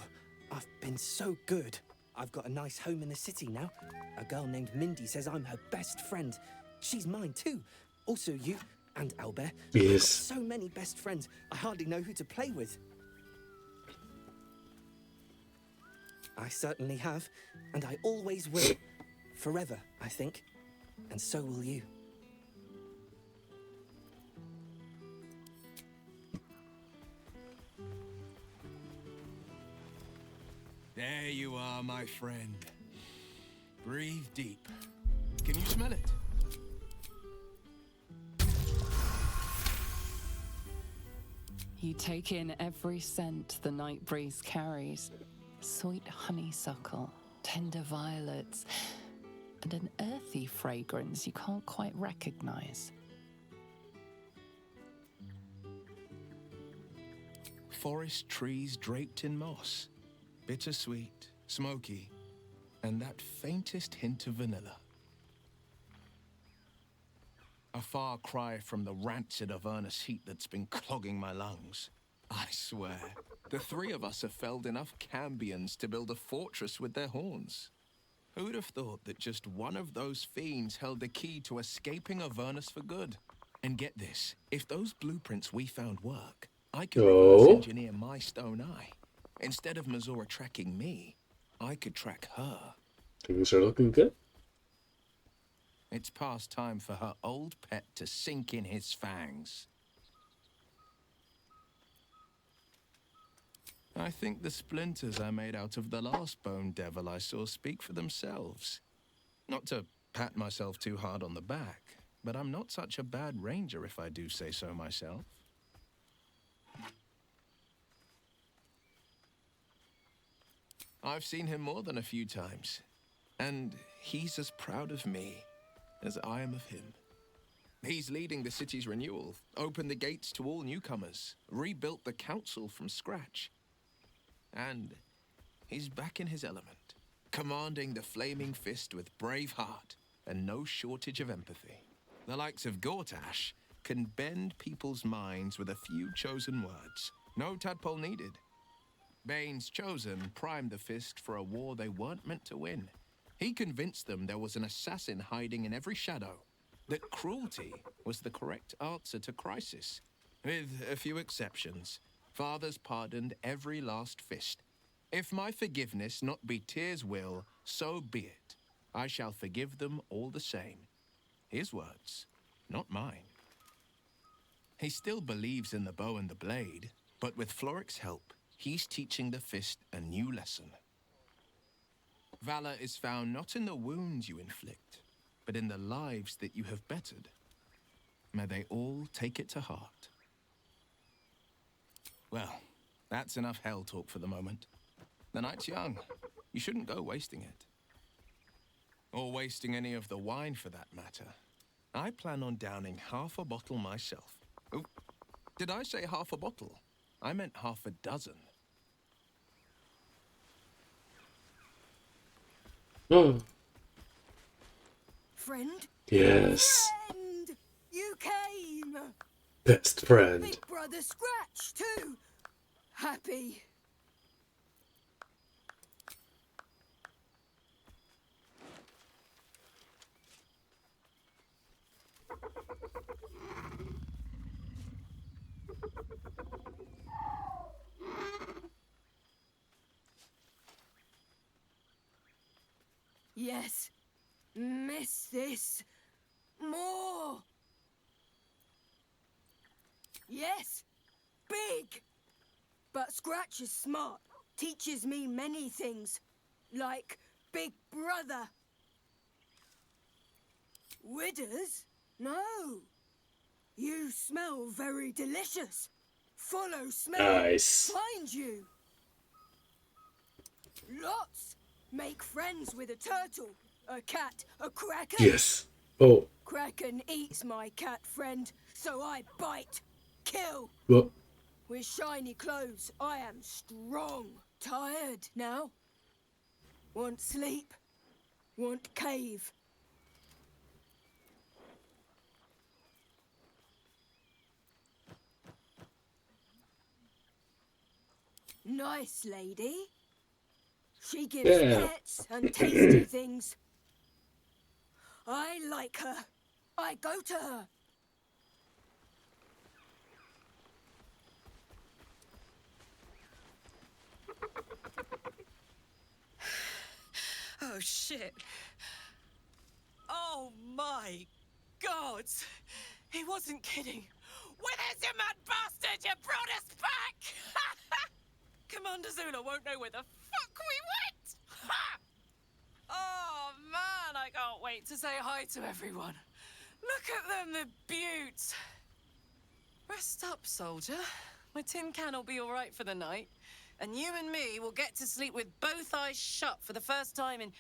I've been so good. I've got a nice home in the city now. A girl named Mindy says I'm her best friend. She's mine too. Also you and Albert. Yes. I've got so many best friends, I hardly know who to play with. I certainly have, and I always will. Forever, I think. And so will you. There you are, my friend. Breathe deep. Can you smell it? You take in every scent the night breeze carries. Sweet honeysuckle, tender violets, and an earthy fragrance you can't quite recognize. Forest trees draped in moss. Bittersweet, smoky, and that faintest hint of vanilla. A far cry from the rancid Avernus heat that's been clogging my lungs. I swear, the three of us have felled enough cambions to build a fortress with their horns. Who'd have thought that just one of those fiends held the key to escaping Avernus for good? And get this, if those blueprints we found work, I can reverse engineer my stone eye. Instead of Mazora tracking me, I could track her. Things are looking good. It's past time for her old pet to sink in his fangs. I think the splinters I made out of the last bone devil I saw speak for themselves. Not to pat myself too hard on the back, but I'm not such a bad ranger if I do say so myself. I've seen him more than a few times, and he's as proud of me as I am of him. He's leading the city's renewal, opened the gates to all newcomers, rebuilt the council from scratch. And he's back in his element, commanding the Flaming Fist with brave heart and no shortage of empathy. The likes of Gortash can bend people's minds with a few chosen words. No tadpole needed. Bane's Chosen primed the Fist for a war they weren't meant to win. He convinced them there was an assassin hiding in every shadow, that cruelty was the correct answer to crisis. With a few exceptions, fathers pardoned every last Fist. If my forgiveness not be Tyr's will, so be it. I shall forgive them all the same. His words, not mine. He still believes in the bow and the blade, but with Floric's help, he's teaching the Fist a new lesson. Valor is found not in the wounds you inflict, but in the lives that you have bettered. May they all take it to heart. Well, that's enough hell talk for the moment. The night's young. You shouldn't go wasting it. Or wasting any of the wine for that matter. I plan on downing half a bottle myself. Oh, did I say half a bottle? I meant half a dozen. Friend? Yes. Friend! You came! Best friend. Big brother Scratch, too! Happy. Yes. Miss this. More. Yes. Big. But Scratch is smart. Teaches me many things. Like Big Brother. Widders? No. You smell very delicious. Follow smell. Nice. Find you. Lots. Make friends with a turtle, a cat, a kraken. Yes. Oh. Kraken eats my cat friend, so I bite, kill. Well. With shiny clothes, I am strong. Tired now. Want sleep. Want cave. Nice lady. She gives pets and tasty things. I like her. I go to her. Oh, shit. Oh, my God. He wasn't kidding. Withers, you mad bastard! You brought us back! Commander Zula won't know where the fuck we went! Ha! Oh, man, I can't wait to say hi to everyone. Look at them, the beauts. Rest up, soldier. My tin can will be all right for the night. And you and me will get to sleep with both eyes shut for the first time in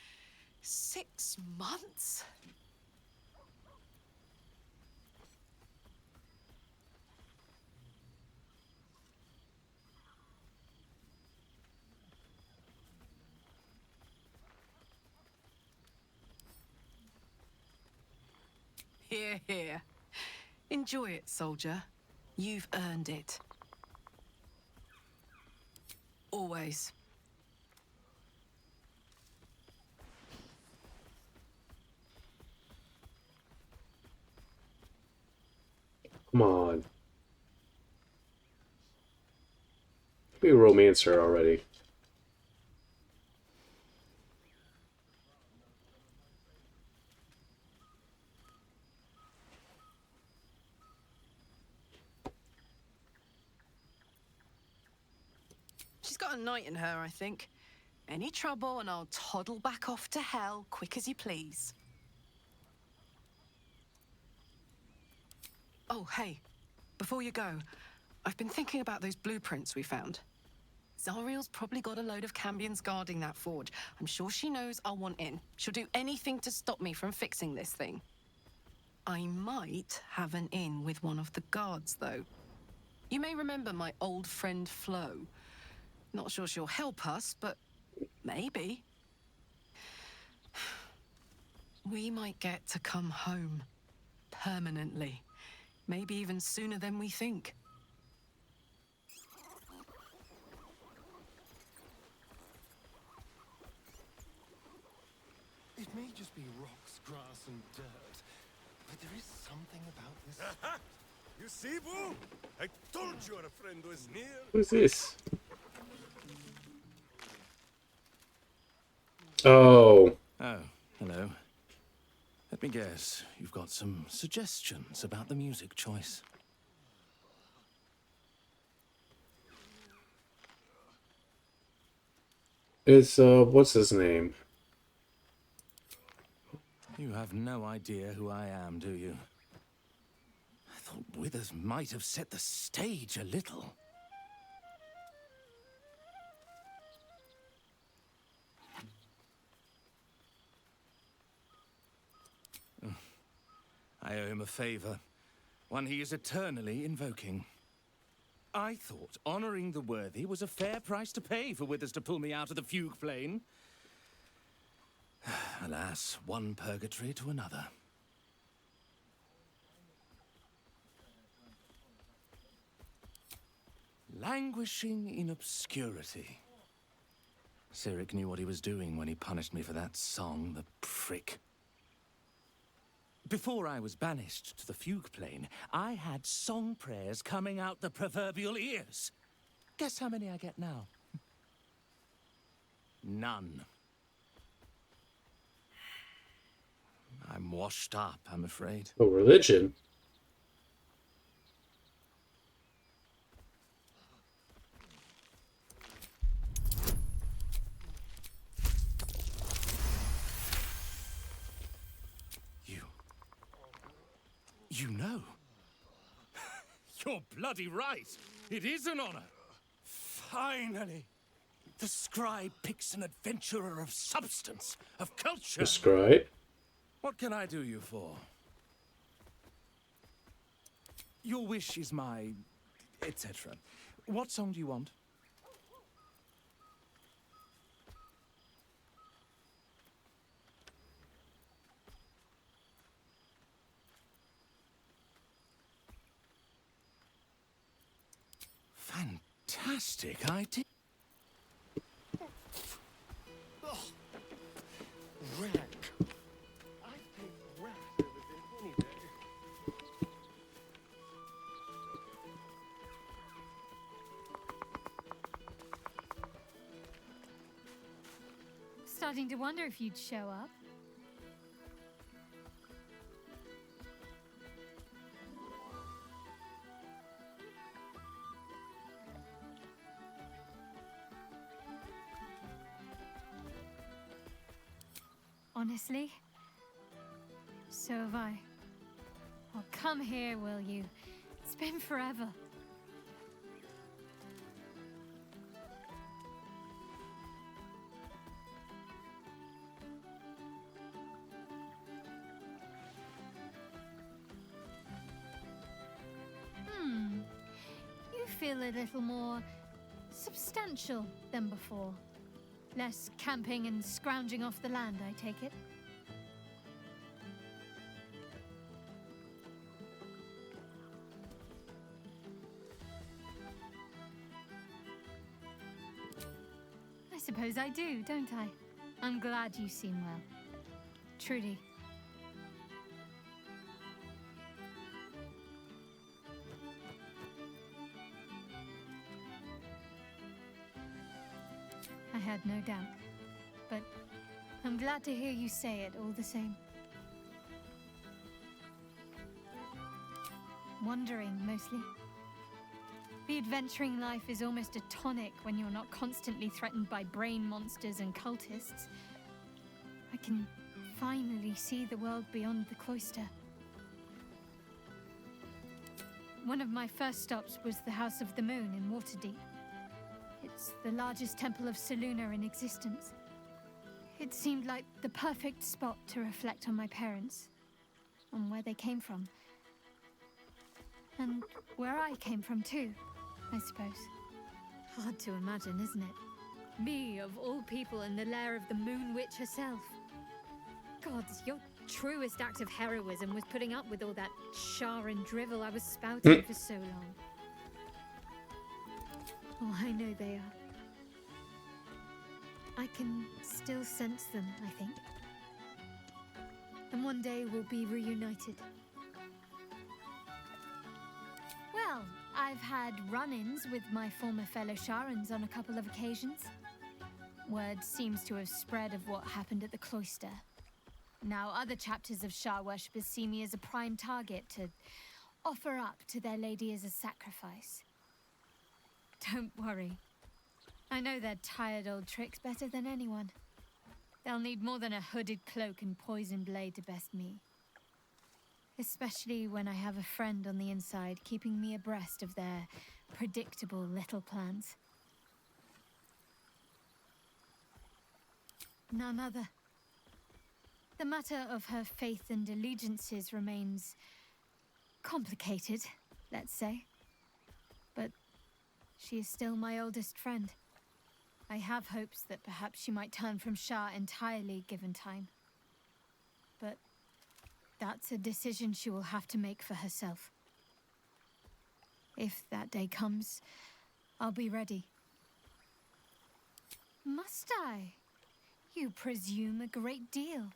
6 months. Here, here. Enjoy it, soldier. You've earned it. Always. Come on. Be a romancer already. got a knight in her, I think. Any trouble and I'll toddle back off to hell quick as you please. Oh, hey. Before you go, I've been thinking about those blueprints we found. Zariel's probably got a load of Cambions guarding that forge. I'm sure she knows I'll want in. She'll do anything to stop me from fixing this thing. I might have an in with one of the guards, though. You may remember my old friend Flo. Not sure she'll help us, but maybe. We might get to come home. Permanently. Maybe even sooner than we think. It may just be rocks, grass, and dirt, but there is something about this. You see, Boo? I told you our friend was near. Who's this? Oh. Oh, hello. Let me guess, you've got some suggestions about the music choice. It's, what's his name? You have no idea who I am, do you? I thought Withers might have set the stage a little. I owe him a favor, one he is eternally invoking. I thought honoring the worthy was a fair price to pay for Withers to pull me out of the fugue plane. Alas, one purgatory to another. Languishing in obscurity. Cyric knew what he was doing when he punished me for that song, the prick. Before I was banished to the fugue plane, I had song prayers coming out the proverbial ears. Guess how many I get now? None. I'm washed up, I'm afraid. Oh, religion? You know? You're bloody right. It is an honor. Finally. The scribe picks an adventurer of substance, of culture. The scribe? What can I do you for? Your wish is my... etc. What song do you want? Fantastic idea. Oh, wreck. I'd take wreck over this any day. Starting to wonder if you'd show up. Honestly, so have I. Oh, come here, will you? It's been forever. You feel a little more substantial than before. Less camping and scrounging off the land, I take it? I suppose I do, don't I? I'm glad you seem well. Trudy. I had no doubt, but I'm glad to hear you say it all the same. Wondering, mostly. The adventuring life is almost a tonic when you're not constantly threatened by brain monsters and cultists. I can finally see the world beyond the cloister. One of my first stops was the House of the Moon in Waterdeep. It's the largest temple of Selûne in existence. It seemed like the perfect spot to reflect on my parents, on where they came from. And where I came from too, I suppose. Hard to imagine, isn't it? Me, of all people, in the lair of the Moon Witch herself. Gods, your truest act of heroism was putting up with all that char and drivel I was spouting for so long. Oh, I know they are. I can still sense them, I think. And one day we'll be reunited. Well, I've had run-ins with my former fellow Sharans on a couple of occasions. Word seems to have spread of what happened at the cloister. Now other chapters of Shar worshippers see me as a prime target to offer up to their lady as a sacrifice. Don't worry. I know their tired old tricks better than anyone. They'll need more than a hooded cloak and poison blade to best me. Especially when I have a friend on the inside keeping me abreast of their predictable little plans. None other. The matter of her faith and allegiances remains complicated, let's say. But she is still my oldest friend. I have hopes that perhaps she might turn from Shar entirely given time. But that's a decision she will have to make for herself. If that day comes, I'll be ready. Must I? You presume a great deal.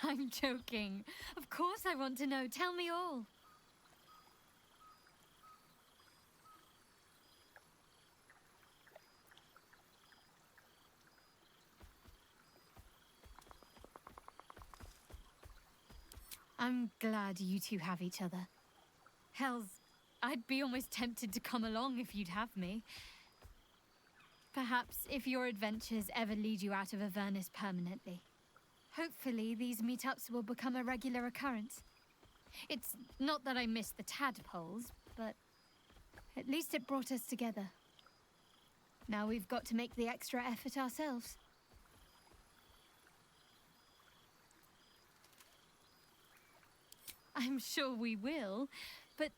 I'm joking. Of course I want to know. Tell me all. I'm glad you two have each other. Hells, I'd be almost tempted to come along if you'd have me. Perhaps if your adventures ever lead you out of Avernus permanently. Hopefully these meetups will become a regular occurrence. It's not that I miss the tadpoles, but at least it brought us together. Now we've got to make the extra effort ourselves. I'm sure we will, but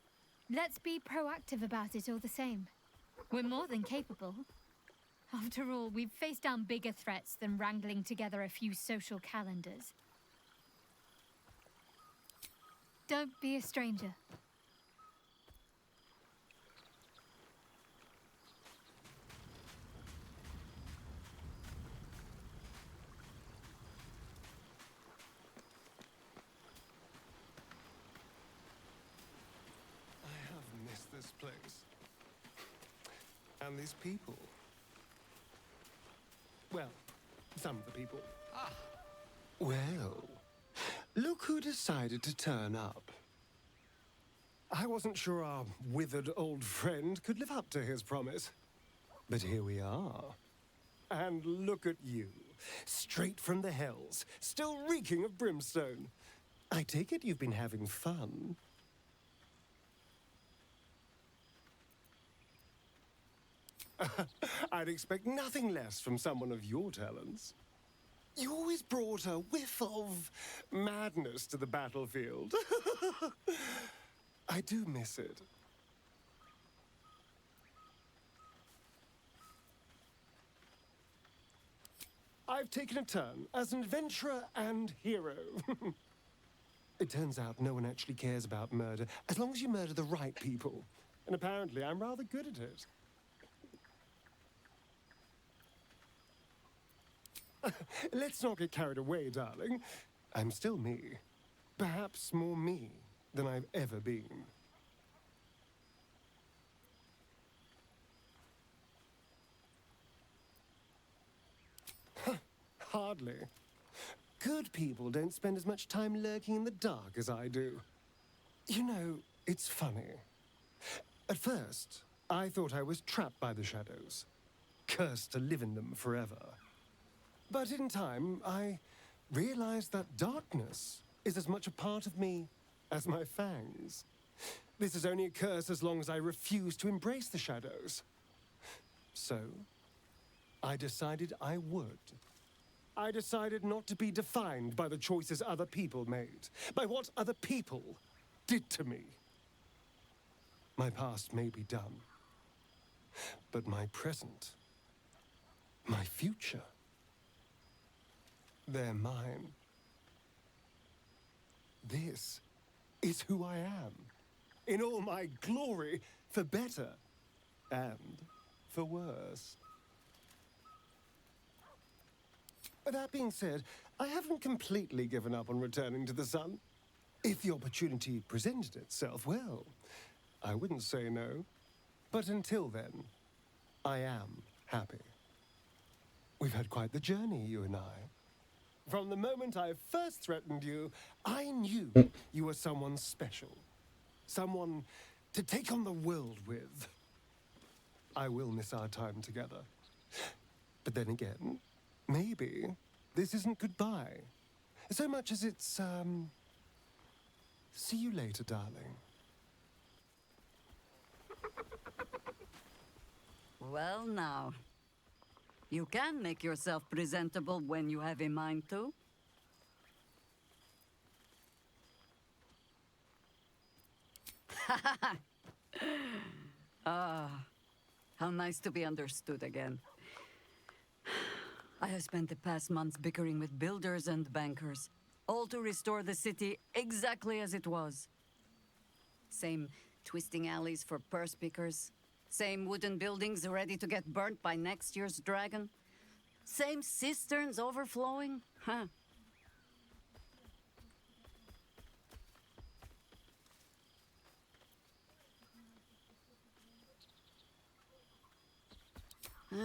let's be proactive about it all the same. We're more than capable. After all, we've faced down bigger threats than wrangling together a few social calendars. Don't be a stranger. This place. And these people. Well, some of the people. Well, look who decided to turn up. I wasn't sure our withered old friend could live up to his promise. But here we are. And look at you. Straight from the hells, still reeking of brimstone. I take it you've been having fun. I'd expect nothing less from someone of your talents. You always brought a whiff of madness to the battlefield. I do miss it. I've taken a turn as an adventurer and hero. It turns out no one actually cares about murder, as long as you murder the right people. And apparently I'm rather good at it. Let's not get carried away, darling. I'm still me. Perhaps more me than I've ever been. Hardly. Good people don't spend as much time lurking in the dark as I do. You know, it's funny. At first, I thought I was trapped by the shadows, cursed to live in them forever. But in time, I realized that darkness is as much a part of me as my fangs. This is only a curse as long as I refuse to embrace the shadows. So, I decided I would. I decided not to be defined by the choices other people made, by what other people did to me. My past may be done, but my present, my future, they're mine. This is who I am, in all my glory, for better and for worse. That being said, I haven't completely given up on returning to the sun. If the opportunity presented itself, well, I wouldn't say no. But until then, I am happy. We've had quite the journey, you and I. From the moment I first threatened you, I knew you were someone special. Someone to take on the world with. I will miss our time together. But then again, maybe this isn't goodbye. So much as it's, see you later, darling. Well now, you can make yourself presentable when you have a mind to. Ah, how nice to be understood again. I have spent the past months bickering with builders and bankers, all to restore the city exactly as it was. Same twisting alleys for purse pickers, same wooden buildings ready to get burnt by next year's dragon, same cisterns overflowing, huh?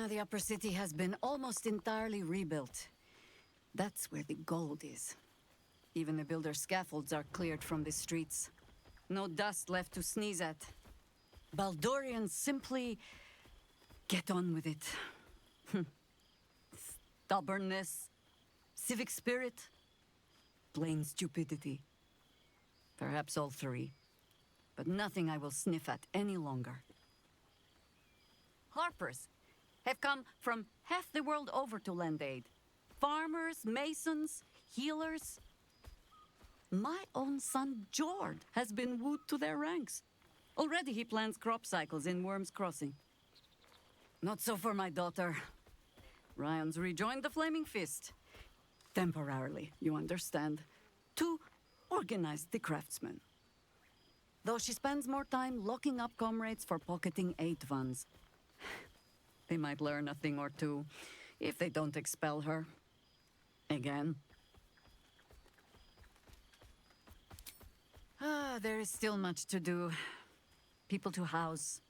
The upper city has been almost entirely rebuilt. That's where the gold is. Even the builder's scaffolds are cleared from the streets. No dust left to sneeze at. Baldurians simply get on with it. Stubbornness, civic spirit, plain stupidity. Perhaps all three. But nothing I will sniff at any longer. Harpers have come from half the world over to lend aid. Farmers, masons, healers. My own son, Jord, has been wooed to their ranks. Already he plans crop cycles in Worm's Crossing. Not so for my daughter. Ryan's rejoined the Flaming Fist. Temporarily, you understand. To organize the craftsmen. Though she spends more time locking up comrades for pocketing aid funds. They might learn a thing or two, if they don't expel her. Again. There is still much to do. People to house.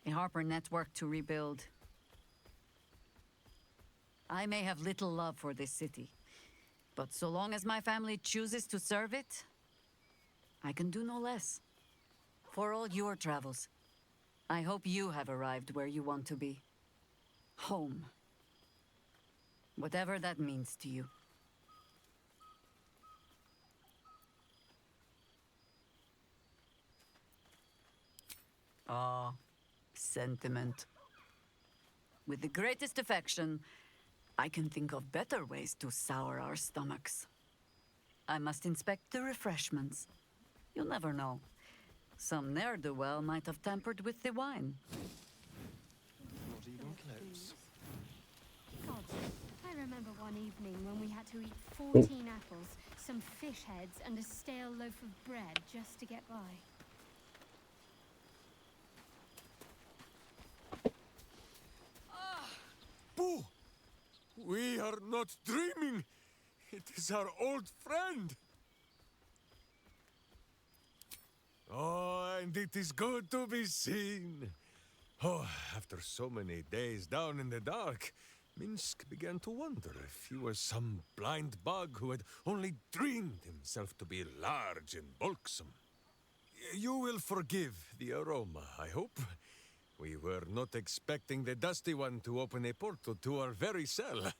A Harper network to rebuild. I may have little love for this city, but so long as my family chooses to serve it, I can do no less. For all your travels, I hope you have arrived where you want to be. Home. Whatever that means to you. Ah, sentiment. With the greatest affection, I can think of better ways to sour our stomachs. I must inspect the refreshments. You never know. Some ne'er-do-well might have tampered with the wine. Not even close. God, I remember one evening when we had to eat 14 apples, some fish heads, and a stale loaf of bread just to get by. Boo! We are not dreaming! It is our old friend! Oh, and it is good to be seen. Oh, after so many days down in the dark, Minsk began to wonder if he was some blind bug who had only dreamed himself to be large and bulksome. You will forgive the aroma, I hope. We were not expecting the Dusty One to open a portal to our very cell.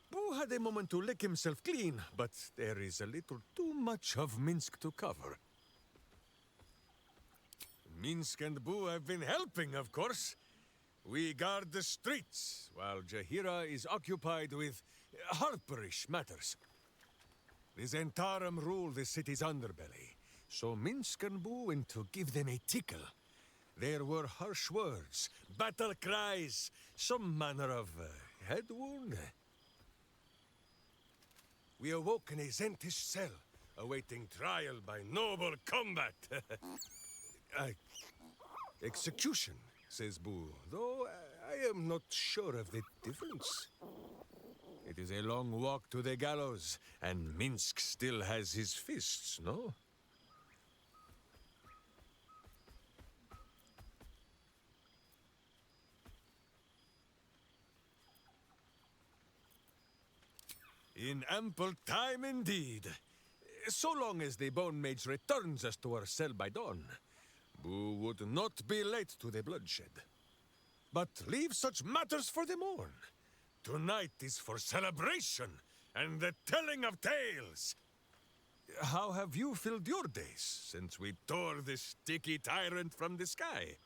Boo had a moment to lick himself clean, but there is a little too much of Minsk to cover. Minsk and Boo have been helping, of course. We guard the streets, while Jahira is occupied with harperish matters. The Zentarum rule the city's underbelly, so Minsk and Boo went to give them a tickle. There were harsh words, battle cries, some manner of head wound. We awoke in a Zentish cell, awaiting trial by noble combat. Execution, says Boo, though I am not sure of the difference. It is a long walk to the gallows, and Minsk still has his fists, no? In ample time indeed. So long as the Bone Mage returns us to our cell by dawn, Boo would not be late to the bloodshed. But leave such matters for the morn. Tonight is for celebration and the telling of tales. How have you filled your days since we tore this sticky tyrant from the sky?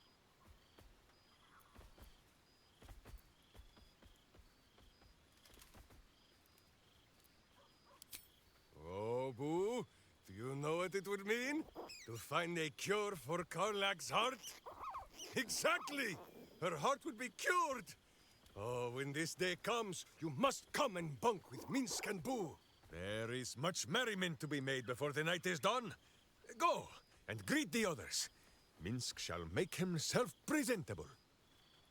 Oh, Boo, do you know what it would mean? To find a cure for Karlak's heart? Exactly! Her heart would be cured! Oh, when this day comes, you must come and bunk with Minsk and Boo. There is much merriment to be made before the night is done. Go, and greet the others. Minsk shall make himself presentable.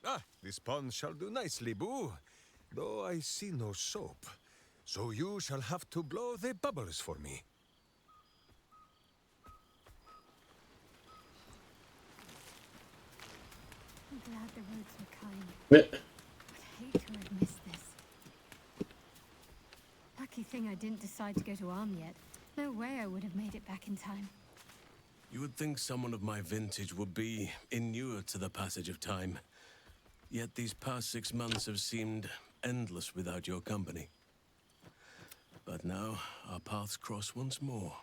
Ah, this pond shall do nicely, Boo, though I see no soap. So you shall have to blow the bubbles for me. I'm glad the roads were kind. Yeah. I'd hate to have missed this. Lucky thing I didn't decide to go to Arm yet. No way I would have made it back in time. You would think someone of my vintage would be inured to the passage of time. Yet these past 6 months have seemed endless without your company. But now, our paths cross once more.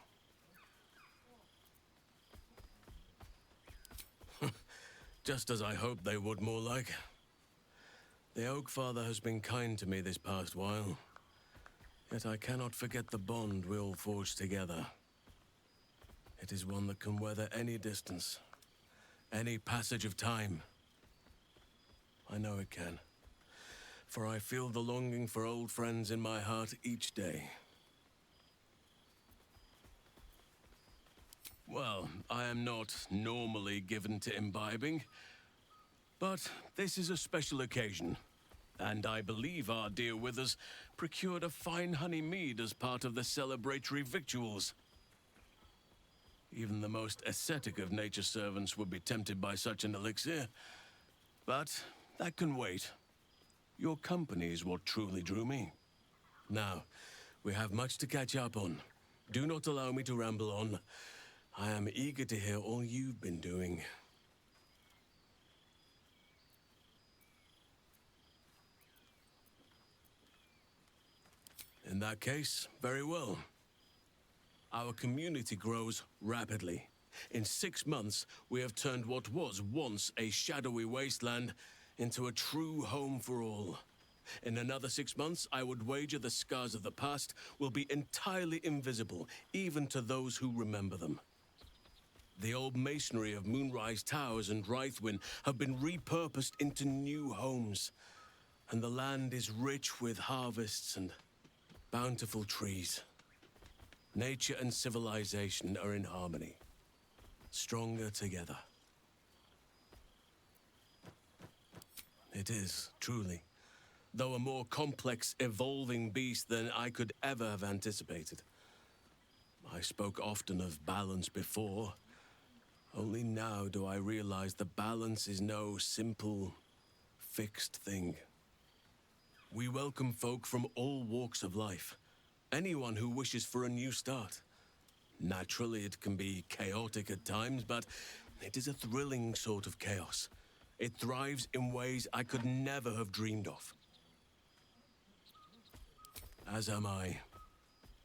Just as I hoped they would, more like. The Oak Father has been kind to me this past while. Yet I cannot forget the bond we all forged together. It is one that can weather any distance, any passage of time. I know it can. For I feel the longing for old friends in my heart each day. Well, I am not normally given to imbibing, but this is a special occasion, and I believe our dear Withers procured a fine honey mead as part of the celebratory victuals. Even the most ascetic of nature's servants would be tempted by such an elixir, but that can wait. Your company is what truly drew me. Now, we have much to catch up on. Do not allow me to ramble on. I am eager to hear all you've been doing. In that case, very well. Our community grows rapidly. In 6 months, we have turned what was once a shadowy wasteland into a true home for all. In another 6 months, I would wager the scars of the past will be entirely invisible, even to those who remember them. The old masonry of Moonrise Towers and Rythwin have been repurposed into new homes, and the land is rich with harvests and bountiful trees. Nature and civilization are in harmony, stronger together. It is, truly, though a more complex, evolving beast than I could ever have anticipated. I spoke often of balance before. Only now do I realize the balance is no simple, fixed thing. We welcome folk from all walks of life. Anyone who wishes for a new start. Naturally, it can be chaotic at times, but it is a thrilling sort of chaos. It thrives in ways I could never have dreamed of. As am I.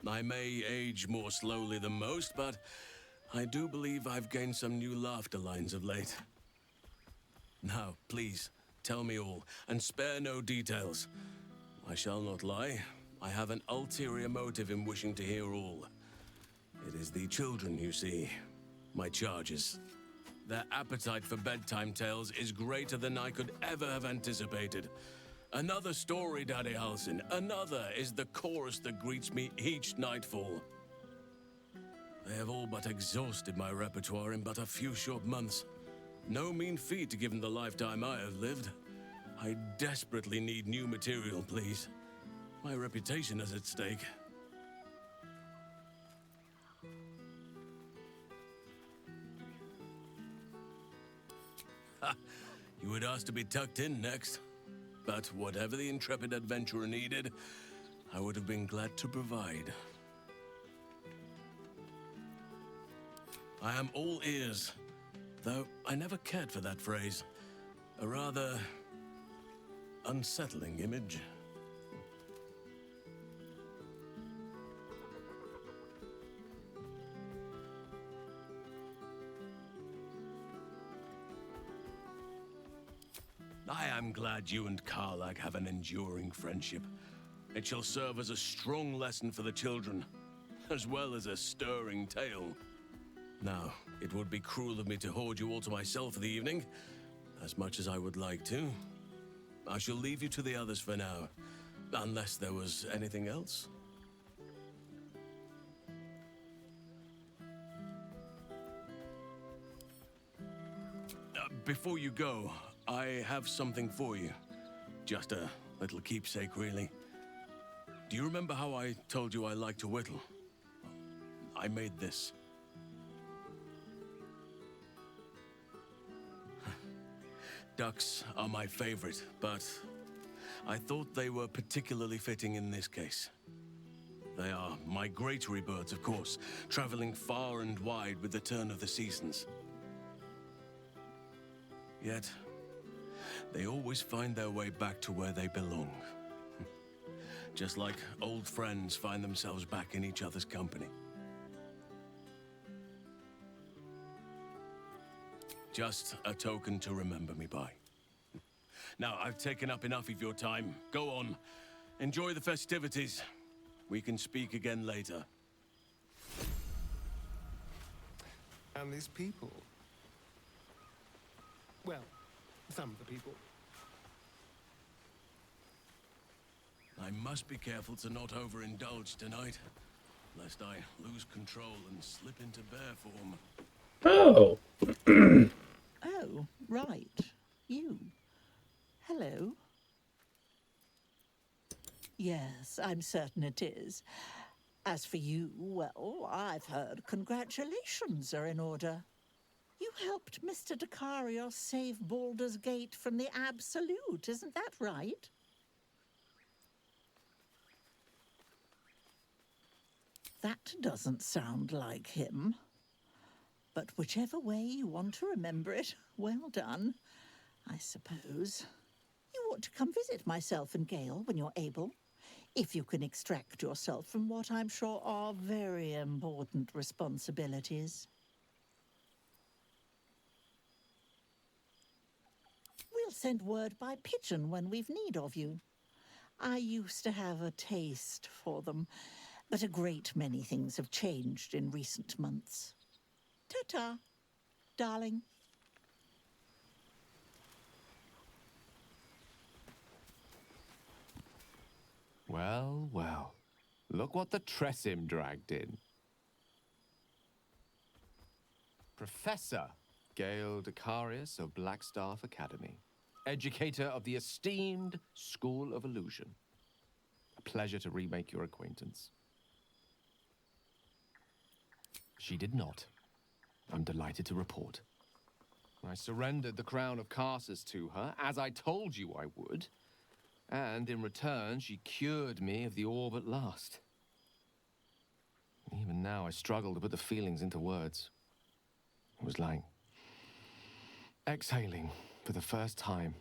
I may age more slowly than most, but I do believe I've gained some new laughter lines of late. Now, please, tell me all, and spare no details. I shall not lie. I have an ulterior motive in wishing to hear all. It is the children, you see. My charges. Their appetite for bedtime tales is greater than I could ever have anticipated. Another story, Daddy Halsin. Another is the chorus that greets me each nightfall. They have all but exhausted my repertoire in but a few short months. No mean feat given the lifetime I have lived. I desperately need new material, please. My reputation is at stake. Ha! You would ask to be tucked in next. But whatever the intrepid adventurer needed, I would have been glad to provide. I am all ears, though I never cared for that phrase. A rather unsettling image. I am glad you and Karlak have an enduring friendship. It shall serve as a strong lesson for the children, as well as a stirring tale. Now, it would be cruel of me to hoard you all to myself for the evening, as much as I would like to. I shall leave you to the others for now, unless there was anything else. Before you go, I have something for you. Just a little keepsake, really. Do you remember how I told you I like to whittle? I made this. Ducks are my favorite, but I thought they were particularly fitting in this case. They are migratory birds, of course, traveling far and wide with the turn of the seasons. Yet, they always find their way back to where they belong. Just like old friends find themselves back in each other's company. Just a token to remember me by. Now, I've taken up enough of your time. Go on. Enjoy the festivities. We can speak again later. And these people. Well, some of the people. I must be careful to not overindulge tonight, lest I lose control and slip into bear form. Oh. Oh, right. You. Hello. Yes, I'm certain it is. As for you, well, I've heard congratulations are in order. You helped Mr. Dacarios save Baldur's Gate from the Absolute, isn't that right? That doesn't sound like him. But whichever way you want to remember it, well done, I suppose. You ought to come visit myself and Gale when you're able, if you can extract yourself from what I'm sure are very important responsibilities. We'll send word by pigeon when we've need of you. I used to have a taste for them, but a great many things have changed in recent months. Ta-ta, darling. Well, well. Look what the Tressim dragged in. Professor Gale Dacarios of Blackstaff Academy. Educator of the esteemed School of Illusion. A pleasure to remake your acquaintance. She did not. I'm delighted to report. I surrendered the crown of Carsus to her, as I told you I would. And in return, she cured me of the orb at last. Even now, I struggle to put the feelings into words. It was like exhaling for the first time,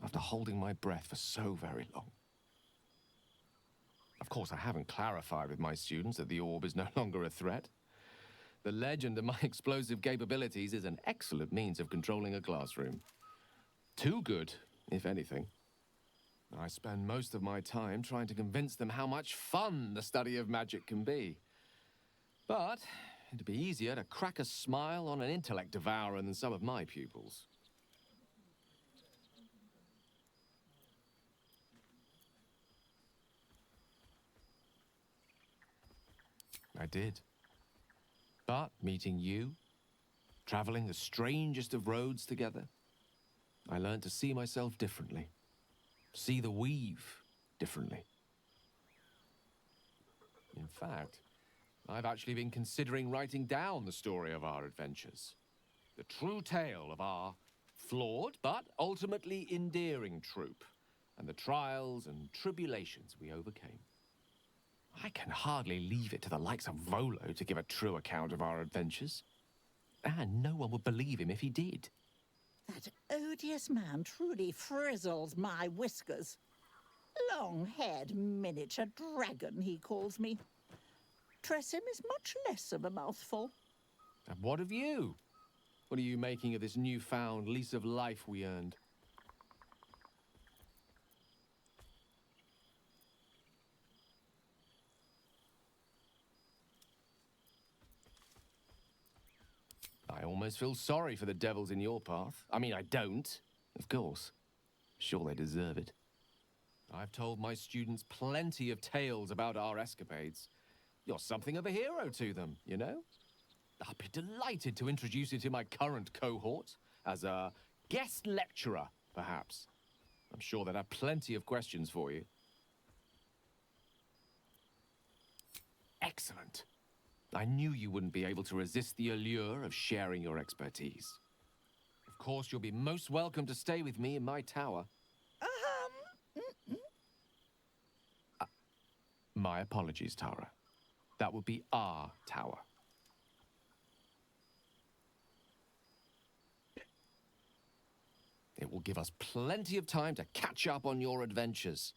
after holding my breath for so very long. Of course, I haven't clarified with my students that the orb is no longer a threat. The legend of my explosive capabilities is an excellent means of controlling a classroom. Too good, if anything. I spend most of my time trying to convince them how much fun the study of magic can be. But it'd be easier to crack a smile on an intellect devourer than some of my pupils. I did. But meeting you, traveling the strangest of roads together, I learned to see myself differently. See the weave differently. In fact, I've actually been considering writing down the story of our adventures. The true tale of our flawed but ultimately endearing troupe, and the trials and tribulations we overcame. I can hardly leave it to the likes of Volo to give a true account of our adventures. And no one would believe him if he did. That odious man truly frizzles my whiskers. Long-haired miniature dragon, he calls me. Tressym is much less of a mouthful. And what of you? What are you making of this newfound lease of life we earned? I almost feel sorry for the devils in your path. I mean, I don't, of course. Sure, they deserve it. I've told my students plenty of tales about our escapades. You're something of a hero to them, you know? I'll be delighted to introduce you to my current cohort as a guest lecturer, perhaps. I'm sure they'd have plenty of questions for you. Excellent. I knew you wouldn't be able to resist the allure of sharing your expertise. Of course, you'll be most welcome to stay with me in my tower. My apologies, Tara. That would be our tower. It will give us plenty of time to catch up on your adventures.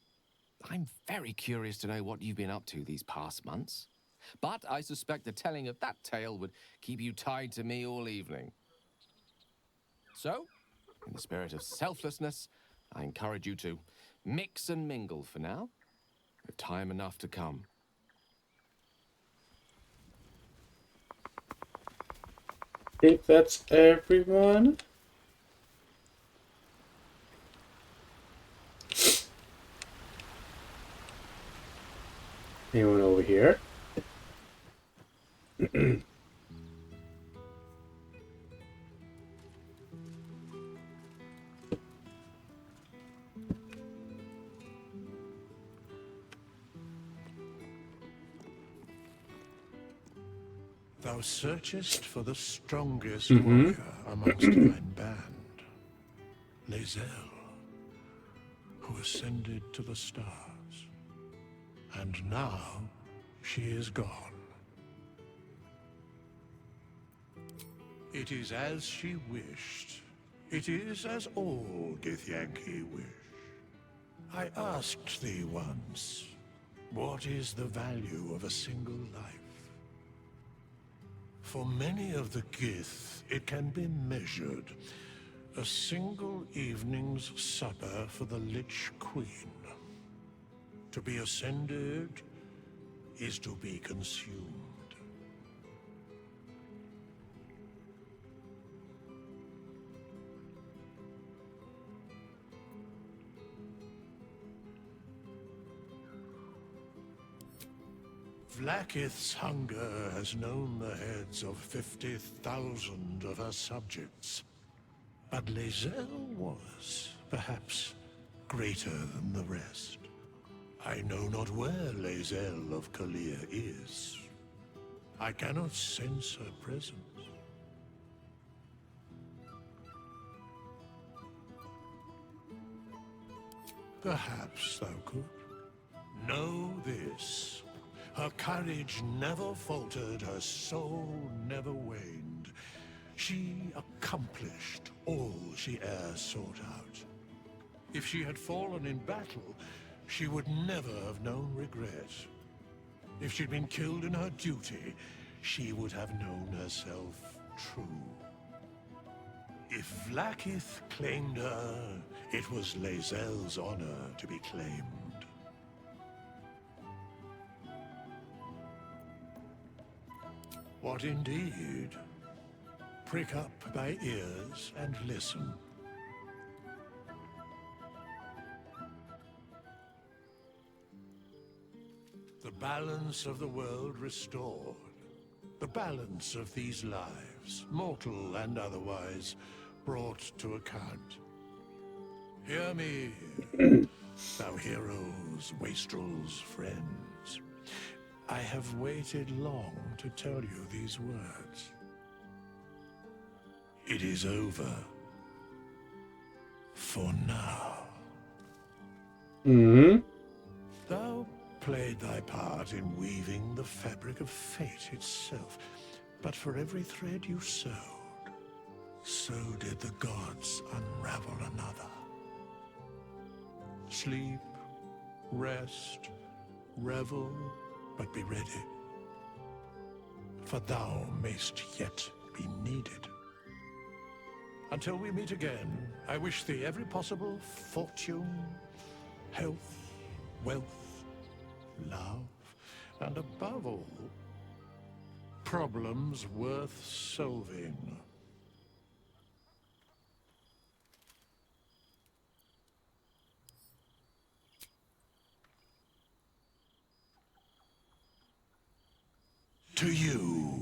I'm very curious to know what you've been up to these past months. But I suspect the telling of that tale would keep you tied to me all evening. So, in the spirit of selflessness, I encourage you to mix and mingle for now, with time enough to come. I think that's everyone. Anyone over here? Thou searchest for the strongest warrior amongst thine band, Lae'zel, who ascended to the stars. And now she is gone. It is as she wished. It is as all Githyanki wish. I asked thee once, what is the value of a single life? For many of the Gith, it can be measured. A single evening's supper for the Lich Queen. To be ascended is to be consumed. Vlaakith's hunger has known the heads of 50,000 of her subjects. But Lae'zel was, perhaps, greater than the rest. I know not where Lae'zel of Kalir is. I cannot sense her presence. Perhaps thou could. Know this. Her courage never faltered, her soul never waned. She accomplished all she e'er sought out. If she had fallen in battle, she would never have known regret. If she'd been killed in her duty, she would have known herself true. If Vlaakith claimed her, it was Lae'zel's honor to be claimed. What indeed? Prick up thy ears and listen. The balance of the world restored. The balance of these lives, mortal and otherwise, brought to account. Hear me, thou heroes, wastrels, friends. I have waited long to tell you these words. It is over. For now. Mm-hmm. Thou played thy part in weaving the fabric of fate itself, but for every thread you sewed, so did the gods unravel another. Sleep, rest, revel, but be ready, for thou mayst yet be needed. Until we meet again, I wish thee every possible fortune, health, wealth, love, and above all, problems worth solving. To you.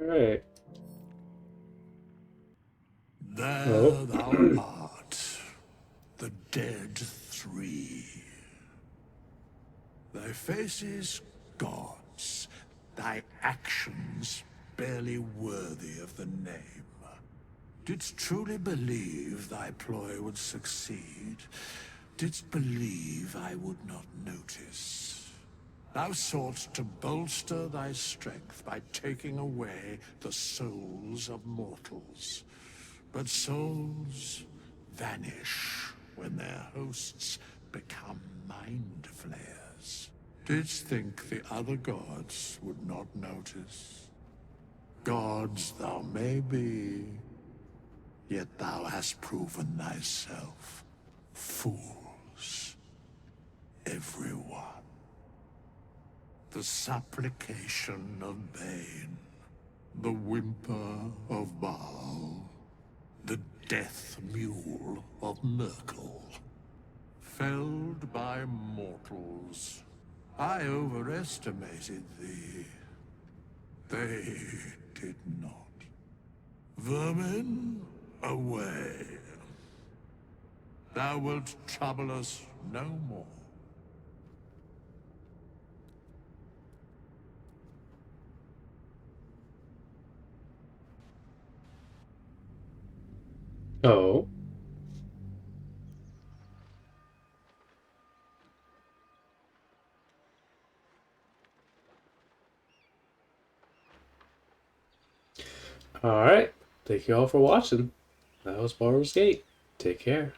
Alright. There thou art, the dead three. Thy faces gods, thy actions barely worthy of the name. Didst truly believe thy ploy would succeed? Didst believe I would not notice? Thou soughtst to bolster thy strength by taking away the souls of mortals. But souls vanish when their hosts become mind flayers. Didst think the other gods would not notice? Gods thou may be, yet thou hast proven thyself fools. Everyone. The supplication of Bane, the whimper of Baal, the death mule of Merkel. Felled by mortals, I overestimated thee. They did not. Vermin, away. Thou wilt trouble us no more. Oh. Alright. Thank you all for watching. That was Baldur's Gate. Take care.